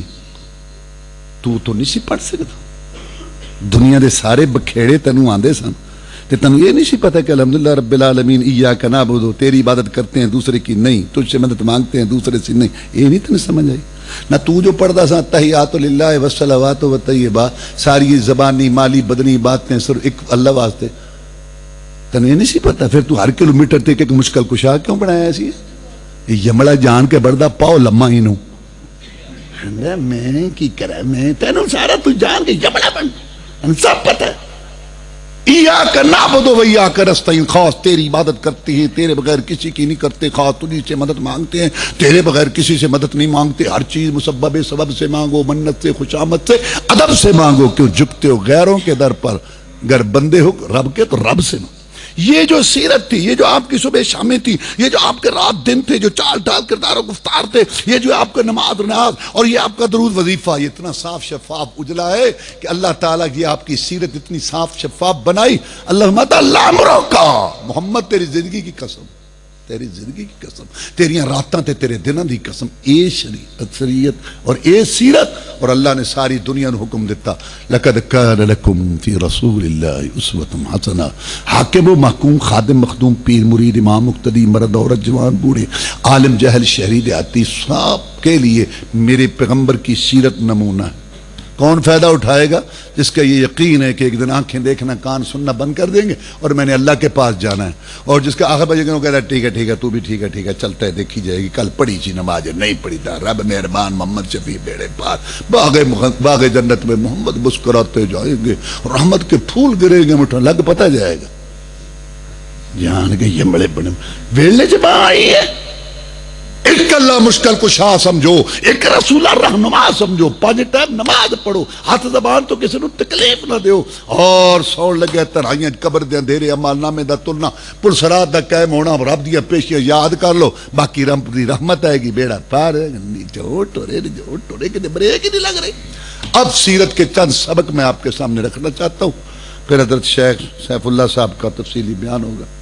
تو نہیں سی پڑھ سکتا. دنیا دے سارے بکھیڑے تینوں آندے سن تے تینوں یہ نہیں سی پتا کہ الحمدللہ رب العالمین ایاک نعبد، تیری عبادت کرتے ہیں دوسرے کی نہیں، تجھ سے مدد مانگتے ہیں دوسرے سے نہیں. یہ نہیں تمہیں سمجھ آئی. نہ تو جو پڑھتا سا تحیات للہ والصلوات والطیبات، ساری زبانی مالی بدنی باتیں صرف ایک اللہ واسطے، تنہیں یہ نہیں سی پتا. پھر تو ہر کلومیٹر تے ایک مشکل کشا کیوں بنایا ایسی؟ یمڑا جان کے بڑھدا پاؤ لما ہی نو میں کی کرا، میں تینوں سارا تو جان کے یمڑا بن سب پتا ہے. ایاک نعبد و ایاک نستعین، خاص تیری عبادت کرتے ہیں، تیرے بغیر کسی کی نہیں کرتے، خاص تجھی سے مدد مانگتے ہیں، تیرے بغیر کسی سے مدد نہیں مانگتے. ہر چیز مسبب سبب سے مانگو، منت سے، خوشامد سے، ادب سے مانگو. کیوں جھکتے ہو غیروں کے در پر؟ گر بندے ہو رب کے تو رب سے مانگو. یہ جو سیرت تھی، یہ جو آپ کی صبح شامیں تھی، یہ جو آپ کے رات دن تھے، جو چال ڈال کردار و گفتار تھے، یہ جو آپ کا نماز نیاز اور یہ آپ کا درود وظیفہ، یہ اتنا صاف شفاف اجلا ہے کہ اللہ تعالیٰ کی آپ کی سیرت اتنی صاف شفاف بنائی. اللہ مطلع لامرو کا محمد تیری زندگی کی قسم، تیری زندگی کی قسم، تیری راتاں تے تیرے دناں دی قسم، اے شریعت اور اے سیرت، اور اللہ نے ساری دنیا نو حکم دیتا لقد کان لکم فی رسول اللہ اسوۃ حسنہ۔ حاکم و محکوم، خادم مخدوم، پیر مرید، امام مقتدی، مرد عورت، جوان بوڑھے، عالم جاہل، شہری دیہاتی، سب کے لیے میرے پیغمبر کی سیرت نمونہ ہے۔ کون فائدہ اٹھائے گا؟ جس کا یہ یقین ہے کہ ایک دن آنکھیں دیکھنا کان سننا بند کر دیں گے اور میں نے اللہ کے پاس جانا ہے، اور جس کا آخر بجے وہ کہتا ہے ٹھیک ہے ٹھیک ہے تو بھی ٹھیک ہے ٹھیک ہے چلتا ہے دیکھی جائے گی، کل پڑھی چی نماز نہیں پڑھی تھا، رب مہربان، محمد شفیع بیڑے پار، باغ جنت میں محمد مسکراتے جائیں گے، رحمت کے پھول گریں گے، مٹھا لگ پتہ جائے گا جان کے یہ بڑے بڑے ویلے جب آئی ہے۔ ایک اللہ مشکل کشا سمجھو، ایک رسول رہنما سمجھو، 5 ٹائم نماز پڑھو، ہاتھ زبان تو کسی نو تکلیف نہ دیو، اور سون لگے ترائیاں قبر دے اندھیرے عمال نامے دا تلنا، پرسرات دا قائم ہونا، رب دیاں پیشیاں یاد کر لو، باقی رب دی رحمت آئے گی، بیڑا پار ہے نیچے ٹورے کہ بریک ہی نہیں لگ رہی۔ اب سیرت کے چند سبق میں آپ کے سامنے رکھنا چاہتا ہوں، پھر حضرت شیخ سیف اللہ صاحب کا تفصیلی بیان ہوگا۔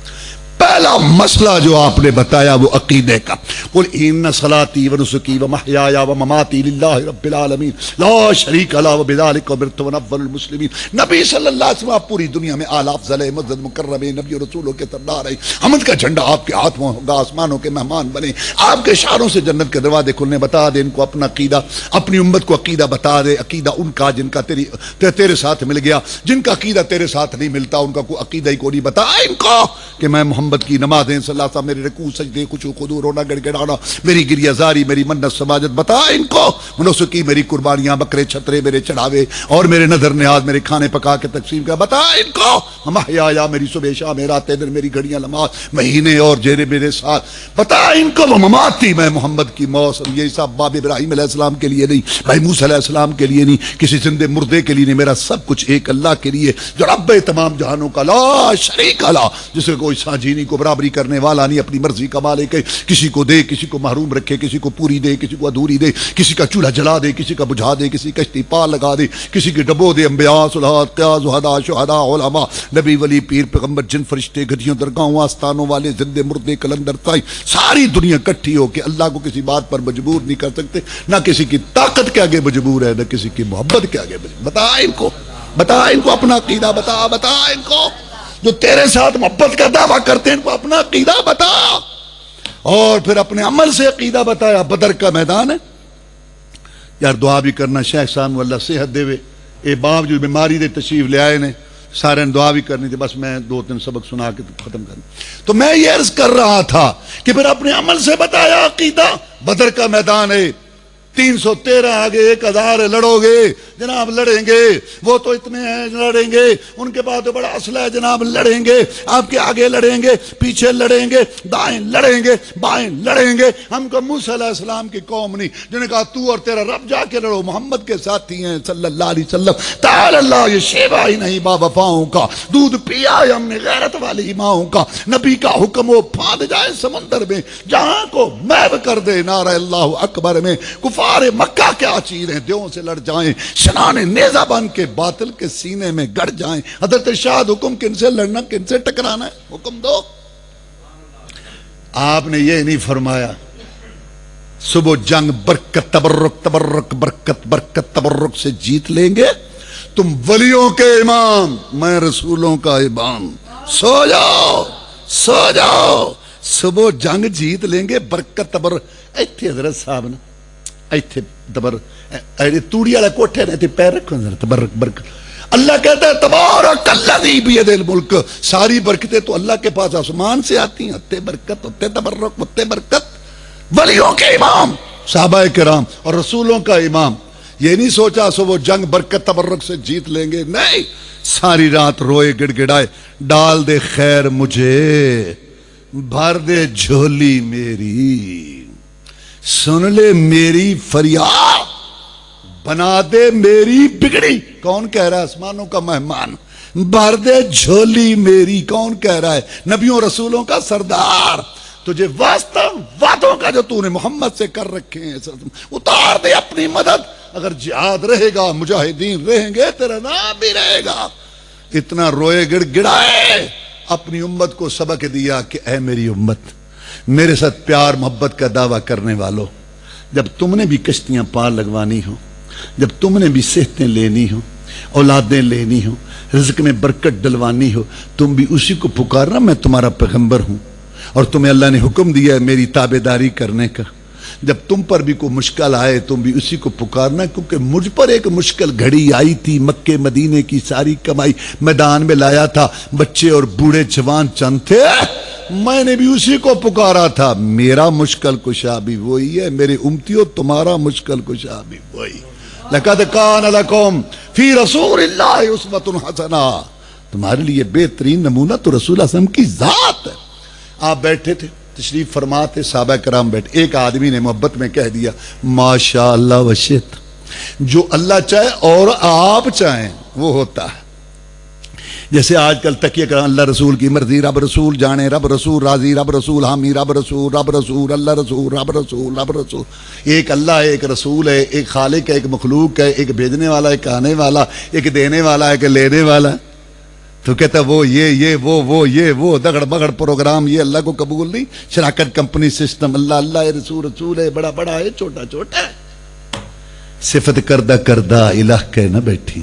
پہلا مسئلہ جو آپ نے بتایا وہ عقیدے کا، قل ان صلاتی و نسکی و محیایا و مماتی للہ رب العالمین لا شریک لہ وبذالک امرت وانا اول المسلمین۔ نبی صلی اللہ علیہ وسلم پوری دنیا میں آل افضل معزز مکرم نبی و رسولوں کے سردار ہیں، حمد کا جھنڈا آپ کے ہاتھ میں ہوگا، آسمانوں کے مہمان بنے، آپ کے اشاروں سے جنت کے دروازے کھلنے، بتا دے ان کو اپنا عقیدہ، اپنی امت کو عقیدہ بتا دے، عقیدہ ان کا جن کا تیرے ساتھ مل گیا، جن کا عقیدہ تیرے ساتھ نہیں ملتا ان کا کوئی عقیدہ ہی کو نہیں، بتا ان کو کہ میں محمد کی نمازیں صلی اللہ علیہ وسلم، میرے رکوع سجدے خشوع خضوع رونا گڑ گڑانا، میری گریہ زاری، میری منت سماجت، بتا ان کو منسکی، میری قربانیاں، بکرے چھترے، میرے چڑھاوے اور میرے نظر نیاز، میرے کھانے پکا کے تقسیم کا، بتا ان کو محیایا، میری صبح شام راتیں دن، میری گھڑیاں لمحات مہینے اور جیرے میرے ساتھ، بتا ان کو وہ مماتی، میں محمد کی موت، یہ سب باب ابراہیم علیہ السلام کے لیے نہیں، بھائی موسیٰ علیہ السلام کے لیے نہیں، کسی زندے مردے کے لیے نہیں، میرا سب کچھ ایک اللہ کے لیے جو رب تمام جہانوں کا لا شریک لا، جس سے کوئی ساجینی کو برابری کرنے والا نہیں، اپنی مرضی کا مالک ہے، کسی کو دے کسی کو محروم رکھے، کسی کو پوری دے کسی کو ادھوری دے، کسی کا چولہا جلا دے کسی کا بجھا دے، کسی کشتی پار لگا دے کسی کے ڈبو دے، انبیاء صلحات قیاس زہداء شہداء علماء نبی ولی پیر پیغمبر جن فرشتے گدھیوں درگاہوں آستانوں والے زندے مردے کلندر تائی ساری دنیا کٹھی ہو کے اللہ کو کسی بات پر مجبور نہیں کر سکتے، نہ کسی کی طاقت کے آگے مجبور ہے، نہ کسی کی محبت کے آگے مجبور۔ بتا ان کو اپنا عقیدہ بتا ان کو جو تیرے ساتھ محبت کا دعویٰ کرتے ہیں، ان کو اپنا عقیدہ بتا، اور پھر اپنے عمل سے عقیدہ بتایا۔ بدر کا میدان ہے یار، دعا بھی کرنا، شیخ صاحب اللہ صحت دے وے، اے باپ جو بیماری دے تشریف لے آئے نے، سارے دعا بھی کرنی تھی، بس میں 2-3 سبق سنا کے ختم کروں۔ تو میں یہ عرض کر رہا تھا کہ پھر اپنے عمل سے بتایا عقیدہ۔ بدر کا میدان ہے، 313 آگے 1000 لڑو گے جناب، لڑیں گے، وہ تو اتنے ہیں لڑیں گے، ان کے بعد بڑا اسلحہ ہے جناب، لڑیں گے، آپ کے آگے لڑیں گے، پیچھے لڑیں گے، دائیں لڑیں گے، بائیں لڑیں گے۔ ہم کو موسیٰ علیہ السلام کی قوم نہیں جنہوں نے کہا تو اور تیرا رب جا کے لڑو، محمد کے ساتھی ہیں صلی اللہ علیہ وسلم، تعالی اللہ یہ شیبہ ہی نہیں با وفاؤں کا، دودھ پیا ہے ہم نے غیرت والی ماؤں کا، نبی کا حکم ہو پھاند جائے سمندر میں، جہاں کو محو کر دے نعرہ اللہ اکبر میں، کفار مکہ کیا چیریں دیوں سے لڑ جائیں، شنان نیزہ بن کے باطل کے سینے میں گڑ جائیں۔ حضرت ارشاد حکم کن سے لڑنا کن سے ٹکرانا ہے، حکم دو۔ آپ نے یہ نہیں فرمایا صبح جنگ برکت تبرک تبرک برکت برکت تبرک سے جیت لیں گے، تم ولیوں کے امام، میں رسولوں کا امام، سو جاؤ، صبح جنگ جیت لیں گے، برکت تبرک۔ ایتھے حضرت صاحب نے ایتھے دبر توڑی والا کوٹھے نے پیر رکھو تبرک برکت۔ اللہ کہتا ہے تبارک الذی بیدہ الملک، ساری برکتیں تو اللہ کے پاس آسمان سے آتی ہیں، اتے برکت اتے تبرک اتے برکت۔ ولیوں کے امام صحابہ کرام اور رسولوں کا امام، یہ نہیں سوچا سو وہ جنگ برکت تبرک سے جیت لیں گے، نہیں، ساری رات روئے گڑ گڑائے، ڈال دے خیر مجھے، بھر دے جھولی میری، سن لے میری فریاد، بنا دے میری بگڑی۔ کون کہہ رہا ہے؟ آسمانوں کا مہمان۔ بھر دے جھولی میری، کون کہہ رہا ہے؟ نبیوں رسولوں کا سردار۔ تجھے واسطہ وعدوں کا جو تو نے محمد سے کر رکھے ہیں، اتار دے اپنی مدد۔ اگر جہاد رہے گا، مجاہدین رہیں گے، تیرا نام بھی رہے گا۔ اتنا روئے گڑ گڑائے، اپنی امت کو سبق دیا کہ اے میری امت، میرے ساتھ پیار محبت کا دعویٰ کرنے والوں، جب تم نے بھی کشتیاں پار لگوانی ہو، جب تم نے بھی صحتیں لینی ہو، اولادیں لینی ہو، رزق میں برکت ڈلوانی ہو، تم بھی اسی کو پکارنا، میں تمہارا پیغمبر ہوں اور تمہیں اللہ نے حکم دیا ہے میری تابعداری کرنے کا۔ جب تم پر بھی کوئی مشکل آئے تم بھی اسی کو پکارنا، کیونکہ مجھ پر ایک مشکل گھڑی آئی تھی، مکے مدینے کی ساری کمائی میدان میں لایا تھا، بچے اور بوڑھے جوان چند تھے، میں نے بھی اسی کو پکارا تھا۔ میرا مشکل کشا بھی وہی ہے، میرے امتیوں تمہارا مشکل کشا بھی وہی۔ لَقَدْ كَانَ لَكُمْ فِي رَسُولِ اللَّهِ أُسْوَةٌ حَسَنَةٌ، تمہارے لیے بہترین نمونہ تو رسول اللہ صلی اللہ علیہ وسلم کی ذات ہے۔ آپ بیٹھے تھے، تشریف فرما تھے، صحابہ کرام بیٹھے، ایک آدمی نے محبت میں کہہ دیا ماشاءاللہ وشت، جو اللہ چاہے اور آپ چاہیں وہ ہوتا ہے۔ جیسے آج کل تکیہ کرام اللہ رسول کی مرضی، رب رسول جانے، رب رسول راضی، رب رسول حامی، رب رسول اللہ رسول، رب رسول، ایک اللہ ہے، ایک رسول ہے، ایک خالق ہے، ایک مخلوق ہے، ایک بھیجنے والا، ایک آنے والا، ایک دینے والا، ایک لینے والا۔ تو کہتا ہے وہ یہ دگڑ بگڑ پروگرام یہ اللہ کو قبول نہیں، شراکت کمپنی سسٹم، اللہ اللہ ہے، رسول رسول ہے، بڑا بڑا ہے، چھوٹا چھوٹا ہے۔ صفت کردہ کردہ الہ کہہ نہ بیٹھی،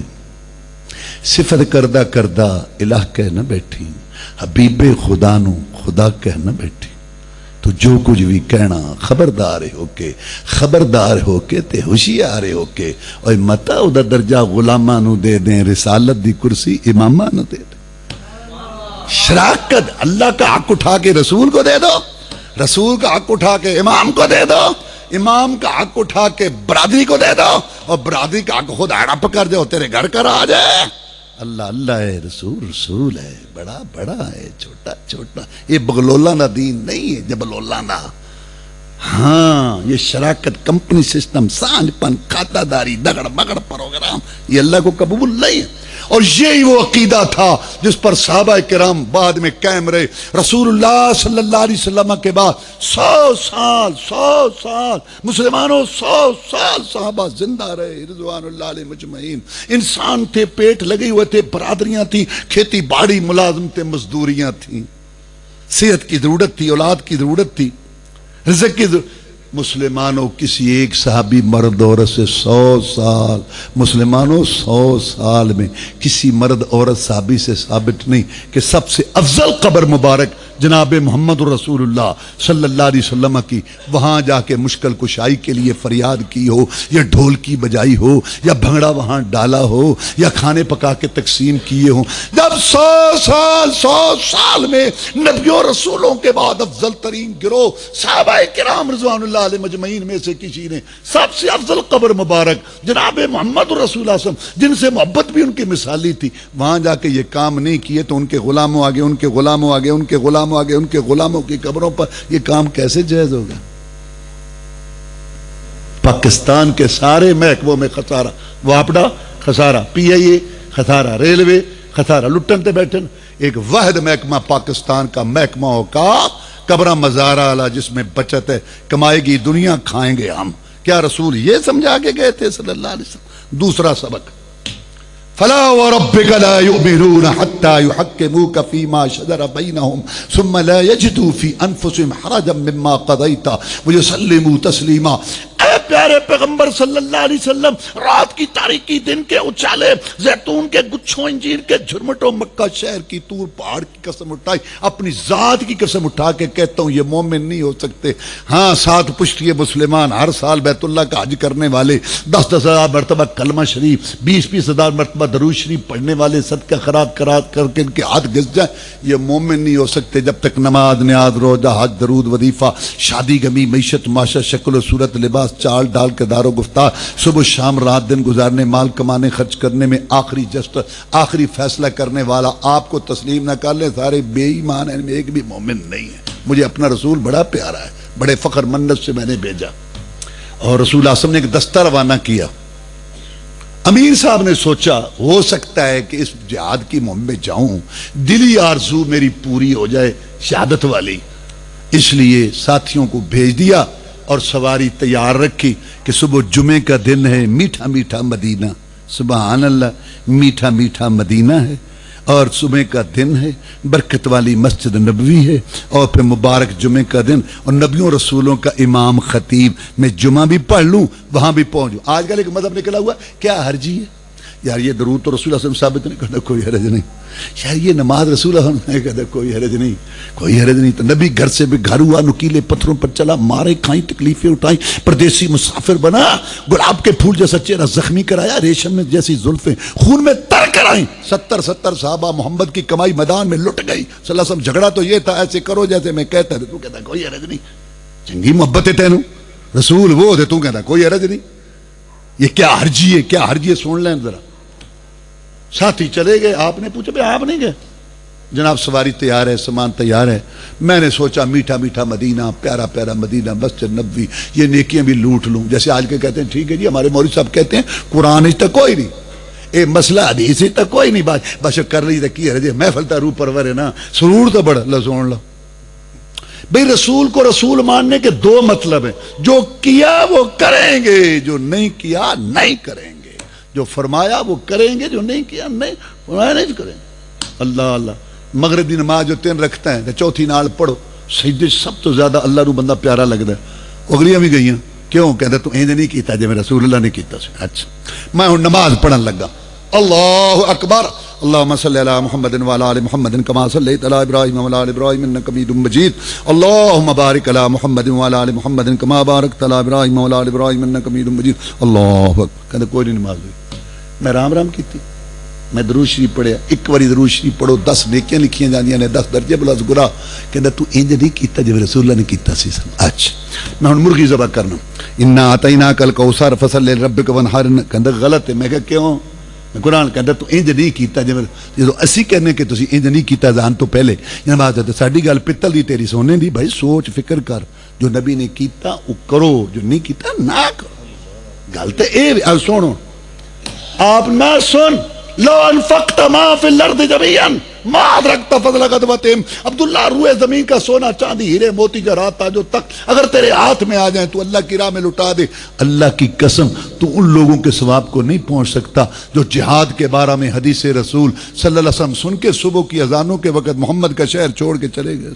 صفت کردہ کردہ الہ کہہ نہ بیٹھی، حبیب خدا نو خدا کہہ نہ بیٹھی۔ تو جو کچھ بھی کہنا خبردار ہو کے تے ہوشیار ہو کے، اور متا ادھر درجہ غلاماں نو دے دیں، رسالت دی کرسی اماماں نو دے دیں۔ شراکت اللہ کا حق اٹھا کے رسول کو دے دو، رسول کا حق اٹھا کے امام کو دے دو، امام کا حق اٹھا کے برادری کو دے دو، اور برادری کا حق خود ہڑپ کر دو، تیرے گھر کر آ جائے۔ اللہ اللہ ہے، رسول رسول ہے، بڑا بڑا ہے، چھوٹا چھوٹا۔ یہ بغلولانہ دین نہیں ہے، جبلولانہ۔ ہاں، یہ شراکت کمپنی سسٹم، سانج پن، کھاتا داری، دگڑ بگڑ پروگرام، یہ اللہ کو قبول نہیں ہے۔ اور یہی وہ عقیدہ تھا جس پر صحابہ کرام بعد میں قائم رہے۔ رسول اللہ صلی اللہ علیہ وسلم کے بعد 100 سال مسلمانوں، 100 سال صحابہ زندہ رہے رضوان اللہ علیہ مجمعین۔ انسان تھے، پیٹ لگے ہوئے تھے، برادریاں تھیں، کھیتی باڑی، ملازمتیں، مزدوریاں تھیں، صحت کی ضرورت تھی، اولاد کی ضرورت تھی، رزق کی ضرورت۔ مسلمانوں کسی ایک صحابی مرد عورت سے 100 سال، مسلمانوں 100 سال میں کسی مرد عورت صحابی سے ثابت نہیں کہ سب سے افضل قبر مبارک جناب محمد رسول اللہ صلی اللہ علیہ وسلم کی، وہاں جا کے مشکل کشائی کے لیے فریاد کی ہو، یا ڈھول کی بجائی ہو، یا بھنگڑا وہاں ڈالا ہو، یا کھانے پکا کے تقسیم کیے ہوں۔ جب 100 سال میں نبیوں رسولوں کے بعد افضل ترین گروہ صحابہ کرام رضوان اللہ علیہ مجمعین میں سے کسی نے سب سے افضل قبر مبارک جناب محمد رسول اللہ صلی اللہ علیہ وسلم، جن سے محبت بھی ان کی مثالی تھی، وہاں جا کے یہ کام نہیں کیے تو ان کے غلاموں آگے، ان کے غلاموں آگے، ان کے غلاموں آگے، ان کے غلاموں کی قبروں پر یہ کام کیسے جائز ہوگا؟ پاکستان کے سارے محکموں میں خسارہ، واپڈا خسارہ، پی آئی اے خسارہ، ریلوے خسارہ، لٹن تے بیٹھن۔ ایک واحد محکمہ پاکستان کا محکمہ ہوگا قبرہ مزارہ والا، جس میں بچت ہے، کمائے گی دنیا، کھائیں گے ہم۔ کیا رسول یہ سمجھا کے گئے تھے صلی اللہ علیہ وسلم؟ دوسرا سبق، فلا وربك لا يؤمنون حتى يحكموك فيما شجر بينهم ثم لا يجدوا في انفسهم حرجا مما قضيت ويسلموا تسليما۔ اے پیارے پیغمبر صلی اللہ علیہ وسلم، رات کی تاریکی، دن کے اچالے، زیتون کے گچھوں، انجیر کے جھرمٹوں، مکہ شہر کی طور پہاڑ کی قسم اٹھائی، اپنی ذات کی قسم اٹھا کے کہتا ہوں یہ مومن نہیں ہو سکتے۔ ہاں، 7 پشتی مسلمان، ہر سال بیت اللہ کا حج کرنے والے، 10 ہزار مرتبہ کلمہ شریف، 20 ہزار مرتبہ درود شریف پڑھنے والے، صدقہ خیرات کر کے ان کے ہاتھ گھس جائیں، یہ مومن نہیں ہو سکتے جب تک نماز، نیاز، روزہ، حج، درود، وظیفہ، شادی، غمی، معیشت، معاشرہ، شکل و صورت، لباس، چال ڈال کے دار و گفتار، صبح شام رات دن گزارنے، مال کمانے، خرچ کرنے میں آخری جسٹ، آخری فیصلہ کرنے والا آپ کو تسلیم نہ کر لیں، سارے بے ایمان ہیں، ان میں ایک بھی مومن نہیں ہے۔ مجھے اپنا رسول بڑا پیارا ہے، بڑے فخر منت سے میں نے بھیجا، اور رسول اعظم نے ایک دستہ روانہ کیا۔ امیر صاحب نے سوچا ہو سکتا ہے کہ اس جہاد کی مہم میں جاؤں، دلی آرزو میری پوری ہو جائے شہادت والی، اس لیے ساتھیوں کو بھیج دیا اور سواری تیار رکھی کہ صبح جمعے کا دن ہے، میٹھا میٹھا مدینہ، سبحان اللہ، میٹھا میٹھا مدینہ ہے، اور صبح کا دن ہے، برکت والی مسجد نبوی ہے، اور پھر مبارک جمعے کا دن، اور نبیوں رسولوں کا امام خطیب، میں جمعہ بھی پڑھ لوں وہاں بھی پہنچوں۔ آج کل ایک مذہب نکلا ہوا کیا حرجی ہے یار، یہ درود تو رسول اللہ صلی اللہ علیہ وسلم ثابت نہیں کرتا، کوئی حرج نہیں یار، یہ نماز رسول اللہ نہیں کہتا، کوئی حرج نہیں، کوئی حرج نہیں۔ تو نبی گھر سے بھی گھر ہوا، نکیلے پتھروں پر چلا، مارے کھائیں، تکلیفیں اٹھائیں، پردیسی مسافر بنا، گلاب کے پھول جیسا چہرہ زخمی کرایا، ریشم میں جیسی زلفیں خون میں تر کرائیں، 70 صحابہ محمد کی کمائی میدان میں لٹ گئی۔ صلی اللہ علیہ وسلم جھگڑا تو یہ تھا، ایسے کرو جیسے میں کہتا تھا، تو کہتا کوئی حرج نہیں، چنگی محبت ہے تینوں، رسول وہ تھے، تو کہتا کوئی حرج نہیں۔ یہ کیا حرجی ہے، کیا حرجی ہے، سن لیں ذرا۔ ساتھی چلے گئے، آپ نے پوچھا بھائی آپ نہیں گئے؟ جناب سواری تیار ہے، سامان تیار ہے، میں نے سوچا میٹھا میٹھا مدینہ، پیارا پیارا مدینہ، مسجد نبوی، یہ نیکیاں بھی لوٹ لوں۔ جیسے آج کے کہتے ہیں ٹھیک ہے جی، ہمارے مولوی صاحب کہتے ہیں قرآن اس تک کوئی نہیں، اے مسئلہ حدیث تک کوئی نہیں، بس کر لی تک ہے، محفل تا روح پرور ہے نا، سرور تو بڑھ لو، سن لو بھئی۔ رسول کو رسول ماننے کے دو مطلب ہیں، جو کیا وہ کریں گے، جو نہیں کیا نہیں کریں گے، جو فرمایا وہ کریں گے، جو نہیں کیا نہیں فرمایا نہیں کریں گے۔ اللہ اللہ، مغرب دی نماز جو 3 رکھتا ہے، چوتھی نال پڑھو، سجدے سب تو زیادہ اللہ رو بندہ پیارا لگتا ہے۔ اگلیاں بھی گئیاں، کیوں کہتا تو انج نہیں کیتا جی میں رسول اللہ نے کیتا سی۔ اچھا میں ہوں نماز پڑھن لگا، اللہ اکبر، اللہم صلی علی محمد وعلی آل محمد کما صلیت علی ابراہیم وعلی آل ابراہیم انک حمید مجید، اللہم بارک علی محمد وعلی آل محمد کما بارکت علی ابراہیم وعلی آل ابراہیم انک حمید مجید، اللہ اکبر۔ کہتا کوئی نہیں نماز ہوئی، میں رام رام کیتی، میں درود شریف پڑھیا، ایک باری درود شریف پڑھو 10 نیکیاں لکھیاں جاندیاں نے، 10 درجے بلند گناہ۔ کہندا تو انج نہیں کیتا جب رسول اللہ نے کیتا سی۔ اچھا میں ہن مرغی ذبح کرنا، انا اعطیناک الکوثر فصل لربک وانحر۔ کہندا غلط ہے، میں کہا کیوں؟ میں قرآن کہندا تو انج نہیں کیتا جب اسی کہنے کہ تسی انج نہیں کیتا جان تو پہلے۔ یہ بات ہے ساڈی گل پتل دی تیری سونے دی، بھائی سوچ فکر کر، جو نبی نے کیتا وہ کرو، جو نہیں کیتا نہ کرو۔ گل تے اے سنو، آپ نہ سن، لو انفقت ما فی الارض جميعا ما ادرکت فضل غدوتہم، عبداللہ روئے زمین کا سونا چاندی ہیرے موتی جواہرات تاجوں تک اگر تیرے ہاتھ میں آ جائیں تو اللہ کی راہ میں لٹا دے، اللہ کی قسم تو ان لوگوں کے ثواب کو نہیں پہنچ سکتا جو جہاد کے بارے میں حدیث رسول صلی اللہ علیہ وسلم سن کے صبح کی اذانوں کے وقت محمد کا شہر چھوڑ کے چلے گئے۔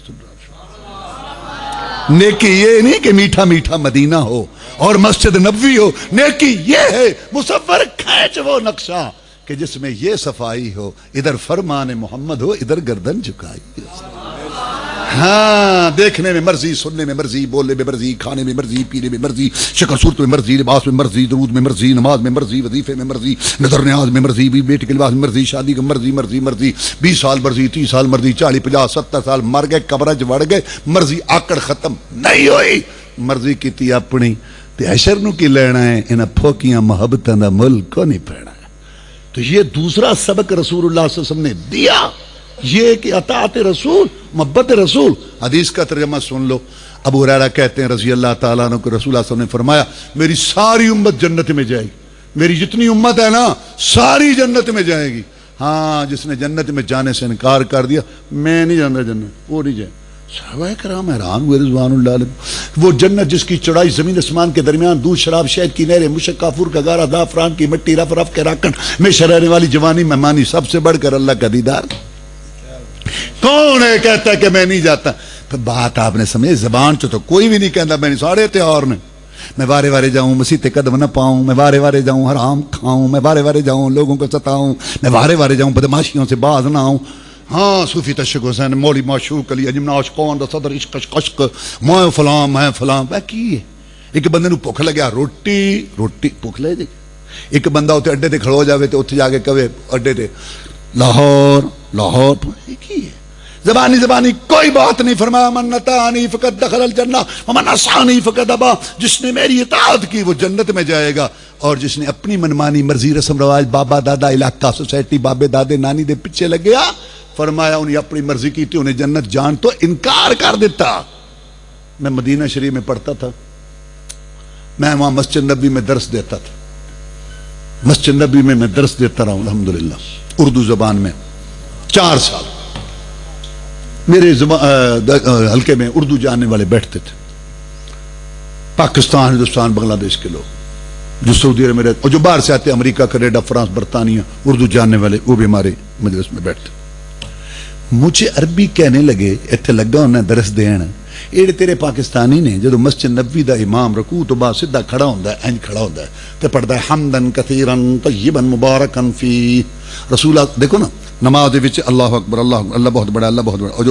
نیکی یہ نہیں کہ میٹھا میٹھا مدینہ ہو اور مسجد نبوی ہو، نیکی یہ ہے مصور کھینچ وہ نقشہ کہ جس میں یہ صفائی ہو، ادھر فرمان محمد ہو، ادھر گردن جھکائی۔ ہاں دیکھنے میں مرضی، سننے میں مرضی، بولنے میں مرضی، کھانے میں مرضی، پینے میں مرضی، شکل صورت میں مرضی، لباس میں مرضی، درود میں مرضی، نماز میں مرضی، وظیفے میں مرضی، نظر نیاز میں مرضی، بیٹے کے لباس میں مرضی، شادی کا مرضی مرضی مرضی، 20 سال مرضی، 30 سال مرضی، 40 50 70 سال مر گئے، قبرج وڑ گئے، مرضی آکڑ ختم نہیں ہوئی، مرضی کیتی اپنی تے حشر نو کی لینا ہے، انہاں پھوکیاں محبتاں دا مل کو نہیں پینا۔ تو یہ دوسرا سبق رسول اللہ صلی اللہ علیہ وسلم نے دیا، یہ کہ اطاعت رسول، محبت رسول۔ حدیث کا ترجمہ سن لو، ابو ہریرہ کہتے ہیں رضی اللہ تعالیٰ عنہ کو رسول اللہ صلی اللہ علیہ وسلم نے فرمایا میری ساری امت جنت میں جائے گی، میری جتنی امت ہے نا ساری جنت میں جائے گی، ہاں جس نے جنت میں جانے سے انکار کر دیا میں نہیں جانا جنت، وہ نہیں جائے۔ صحابہ کرام حیران ہوئے رضوان اللہ علیہ، وہ جنت جس کی چڑھائی زمین اسمان کے درمیان، دودھ شراب شہد کی نہریں، مشک کافور کا گارا، زعفران کی مٹی، رف رف کے راکن میں رہنے والی جوانی مہمانی، سب سے بڑھ کر اللہ کا دیدار۔ کون ہے کہتا ہے کہ میں نہیں جاتا؟ پھر بات آپ نے سمجھے، زبان تو کوئی بھی نہیں کہتا میں نہیں، سارے تیار نے، میں وارے وارے جاؤں مسیح قدم نہ پاؤں، میں وارے وارے جاؤں حرام کھاؤں، میں وارے وارے جاؤں لوگوں کو ستاؤں، میں وارے وارے جاؤں بدماشیوں سے باز نہ آؤں۔ ہاں صوفی تشک حسین مولی معشوق علی اجمنا عاشقان دا صدر عشق عشق میں فلاں میں فلاں کی ہے۔ ایک بندے نو بھوک لگیا، روٹی روٹی بھوک لے جی، ایک بندہ اتنے اڈے تے کھڑو جاوے تے اتنے جا کے کہے اڈے تے لاہور لاہور، کی ہے زبانی زبانی کوئی بات نہیں۔ فرمایا من اطاعنی فقد دخل الجنہ ومن عصانی فقد ابا، جس نے میری اطاعت کی وہ جنت میں جائے گا، اور جس نے اپنی منمانی مرضی رسم رواج بابا دادا علاقہ سوسائٹی بابے دادے نانی دے پیچھے لگ گیا، فرمایا انہیں اپنی مرضی کی تھی، انہیں جنت جان تو انکار کر دیتا۔ میں مدینہ شریف میں پڑھتا تھا، میں وہاں مسجد نبی میں درس دیتا تھا، مسجد نبی میں درس دیتا رہا ہوں الحمدللہ اردو زبان میں 4 سال۔ میرے حلقے میں اردو جاننے والے بیٹھتے تھے، پاکستان ہندوستان بنگلہ دیش کے لوگ جو سعودی عرب میں رہتے اور جو باہر سے آتے، امریکہ کینیڈا فرانس برطانیہ، اردو جاننے والے وہ بھی ہمارے مجلس میں بیٹھتے۔ مجھے عربی کہنے لگے اتنے لگا ہونا درس دین یہ تیرے پاکستانی نے جدو مسجد نبوی دا امام رکوع تو بعد سیدھا کھڑا ہوندا ہے انج کھڑا ہوندا ہے تے پڑھدا ہے حمدن کثیرا طیبا مبارکا فی رسول اللہ دیکھو نا نماز دے وچ اللہ اکبر اللہ بہت بڑا اللہ بہت بڑا اور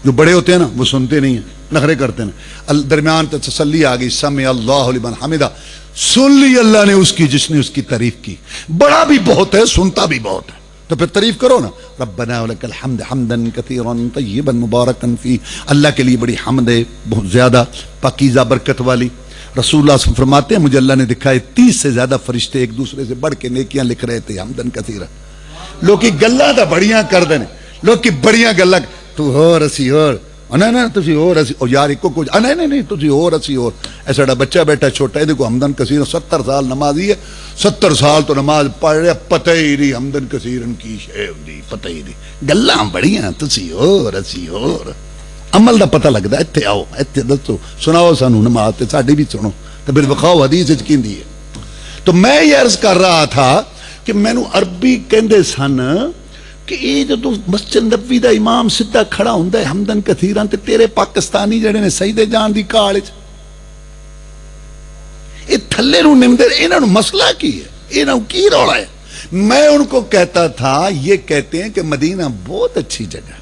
جو بڑے ہوتے ہیں نا وہ سنتے نہیں ہیں نخرے کرتے ہیں درمیان تے تسلی آ گئی سمع اللہ لمن حمدہ سن لی اللہ نے اس کی جس نے اس کی تعریف کی بڑا بھی بہت ہے سنتا بھی بہت ہے تو پھر تعریف کرو نا ربنا ولک الحمد حمدا کثیرا طیبا مبارکا فی اللہ کے لیے بڑی حمد ہے بہت زیادہ پاکیزہ برکت والی رسول اللہ صلی اللہ علیہ وسلم فرماتے ہیں مجھے اللہ نے دکھائے 30 سے زیادہ فرشتے ایک دوسرے سے بڑھ کے نیکیاں لکھ رہے تھے حمدا کثیرا لوگ کی گلاں تا بڑیاں کر دے لوگ کی بڑیاں گلاں تو ہور اسی ہور نہیں تسی ہور اسی او یار ایک کو نہیں تسی ہور اسی ہور ایسا بچہ بیٹھا چھوٹا ہے دیکھو حمدن کثیرا 70 سال نمازی ہے 70 سال تو نماز پڑھ رہے پتہ ہی نہیں حمدن کثیرن کی شے ہوندی پتہ ہی نہیں گلاں بڑیاں تسی ہور اسی ہور عمل دا پتہ لگدا ایتھے آؤ ایتھے دسو سناؤ سانو نماز تے ساڈی بھی سنو تے پھر بخاؤ حدیث وچ کیندی ہے تو میں یہ عرض کر رہا تھا کہ مینوں عربی کہندے سن کہ یہ جو مسجد نبوی دا امام سیدھا کھڑا ہوندا ہے حمدن کثیرا تے تیرے پاکستانی جڑے نے سجدے جان دی کاڑ وچ یہ تھلے نو نمدے انہاں نو مسئلہ کی ہے انہاں کی رولا ہے میں ان کو کہتا تھا یہ کہتے ہیں کہ مدینہ بہت اچھی جگہ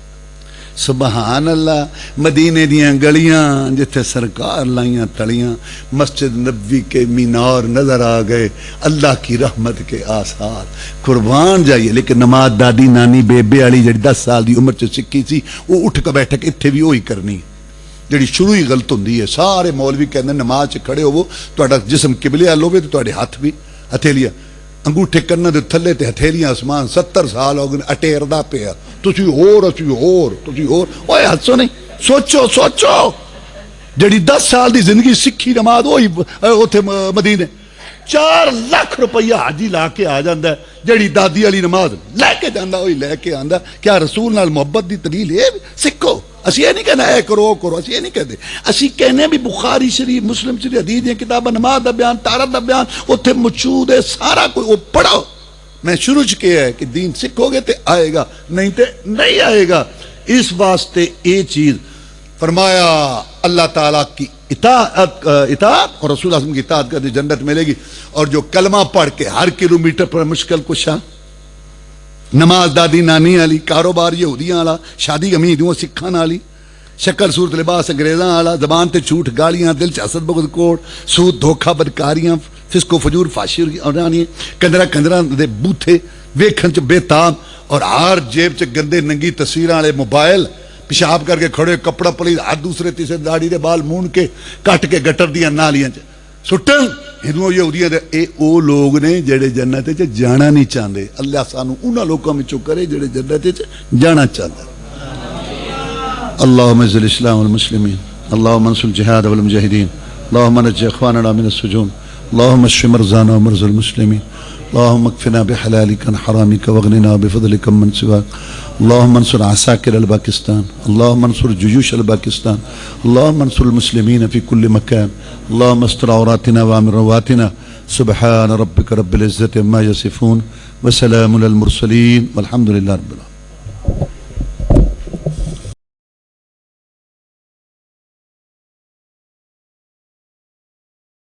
سبحان اللہ مدینے دیاں گلیاں جتھے سرکار لائیاں تڑیاں مسجد نبوی کے مینار نظر آ گئے اللہ کی رحمت کے آثار قربان جائیے لیکن نماز دادی نانی بیبے والی جڑی 10 سال دی عمر چ سکھی سی وہ اٹھ کے بیٹھ کے اتھے بھی وہی کرنی جڑی شروع ہی غلط ہوندی ہے سارے مولوی کہندے نماز چ کھڑے ہوو تہاڈا جسم قبلے ال ہوے تے تہاڈے ہاتھ بھی ہتھیلیاں انگوٹھے کناں دے تھلے تے ہتھیلیاں آسمان 70 سال ہو گئے اٹیردا پیا تسی ہور اوئے ہسو نہیں سوچو جڑی 10 سال دی زندگی سکھی نماز وہی اوتھے مدینے 4 لاکھ روپیہ حاجی لا کے آ جاندا ہے جڑی دادی والی نماز لے کے جاندا وہی لے کے آندا کیا رسول نال محبت دی دلیل ہے سکھو اسی یہ نہیں کہنا اے کرو اسی یہ نہیں کہتے اسی کہنے بھی بخاری شریف مسلم شریف حدیث دی کتاب نماز دا بیان طہارت دا بیان اوتھے موجود ہے سارا کوئی وہ پڑھو میں شروع کیا ہے کہ دین سکھو گے تے آئے گا نہیں تے نہیں آئے گا اس واسطے یہ چیز فرمایا اللہ تعالیٰ کی اطاعت اور رسول اللہ کی اطاعت کر دی جنت ملے گی اور جو کلمہ پڑھ کے ہر کلومیٹر پر مشکل کشا نماز دادی نانی والی کاروبار یہودیاں والا شادی امیدوں سکھاں والی شکل صورت لباس انگریزاں والا زبان تے جھوٹ گالیاں دل چ حسد بغض کوڑ سود دھوکھا بدکاریاں فسق و فجور فاشی اورانی کندرا دے بوتھے ویکھن چ بے تاب اور ہر جیب چ گندے ننگی تصویراں والے موبائل پیشاب کر کے کھڑے کپڑا پلیز ہاتھ دوسرے تیسرے داڑھی دے بال مون کے کٹ کے گٹر دیاں نالیاں چ سٹن ہندوؤں یہودیاں دے اے او لوگ نے جڑے جنت چ جانا نہیں چاہندے اللہ سانو انہاں لوکاں وچوں کرے جڑے جنت چ جانا چاہندے اللهم اعز الاسلام والمسلمين اللهم انصر الجهاد والمجاهدين اللهم نجِ اخواننا من السجون اللهم اشف مرضانا ومرضى المسلمين اللهم اكفنا بحلالك عن حرامك واغننا بفضلك من سواك اللهم انصر عساكر الباكستان اللهم انصر جيوش الباكستان اللهم انصر المسلمين في كل مكان اللهم استر عوراتنا وامن رواتنا سبحان ربك رب العزة عما يصفون وسلام على المرسلين والحمد لله رب العالمين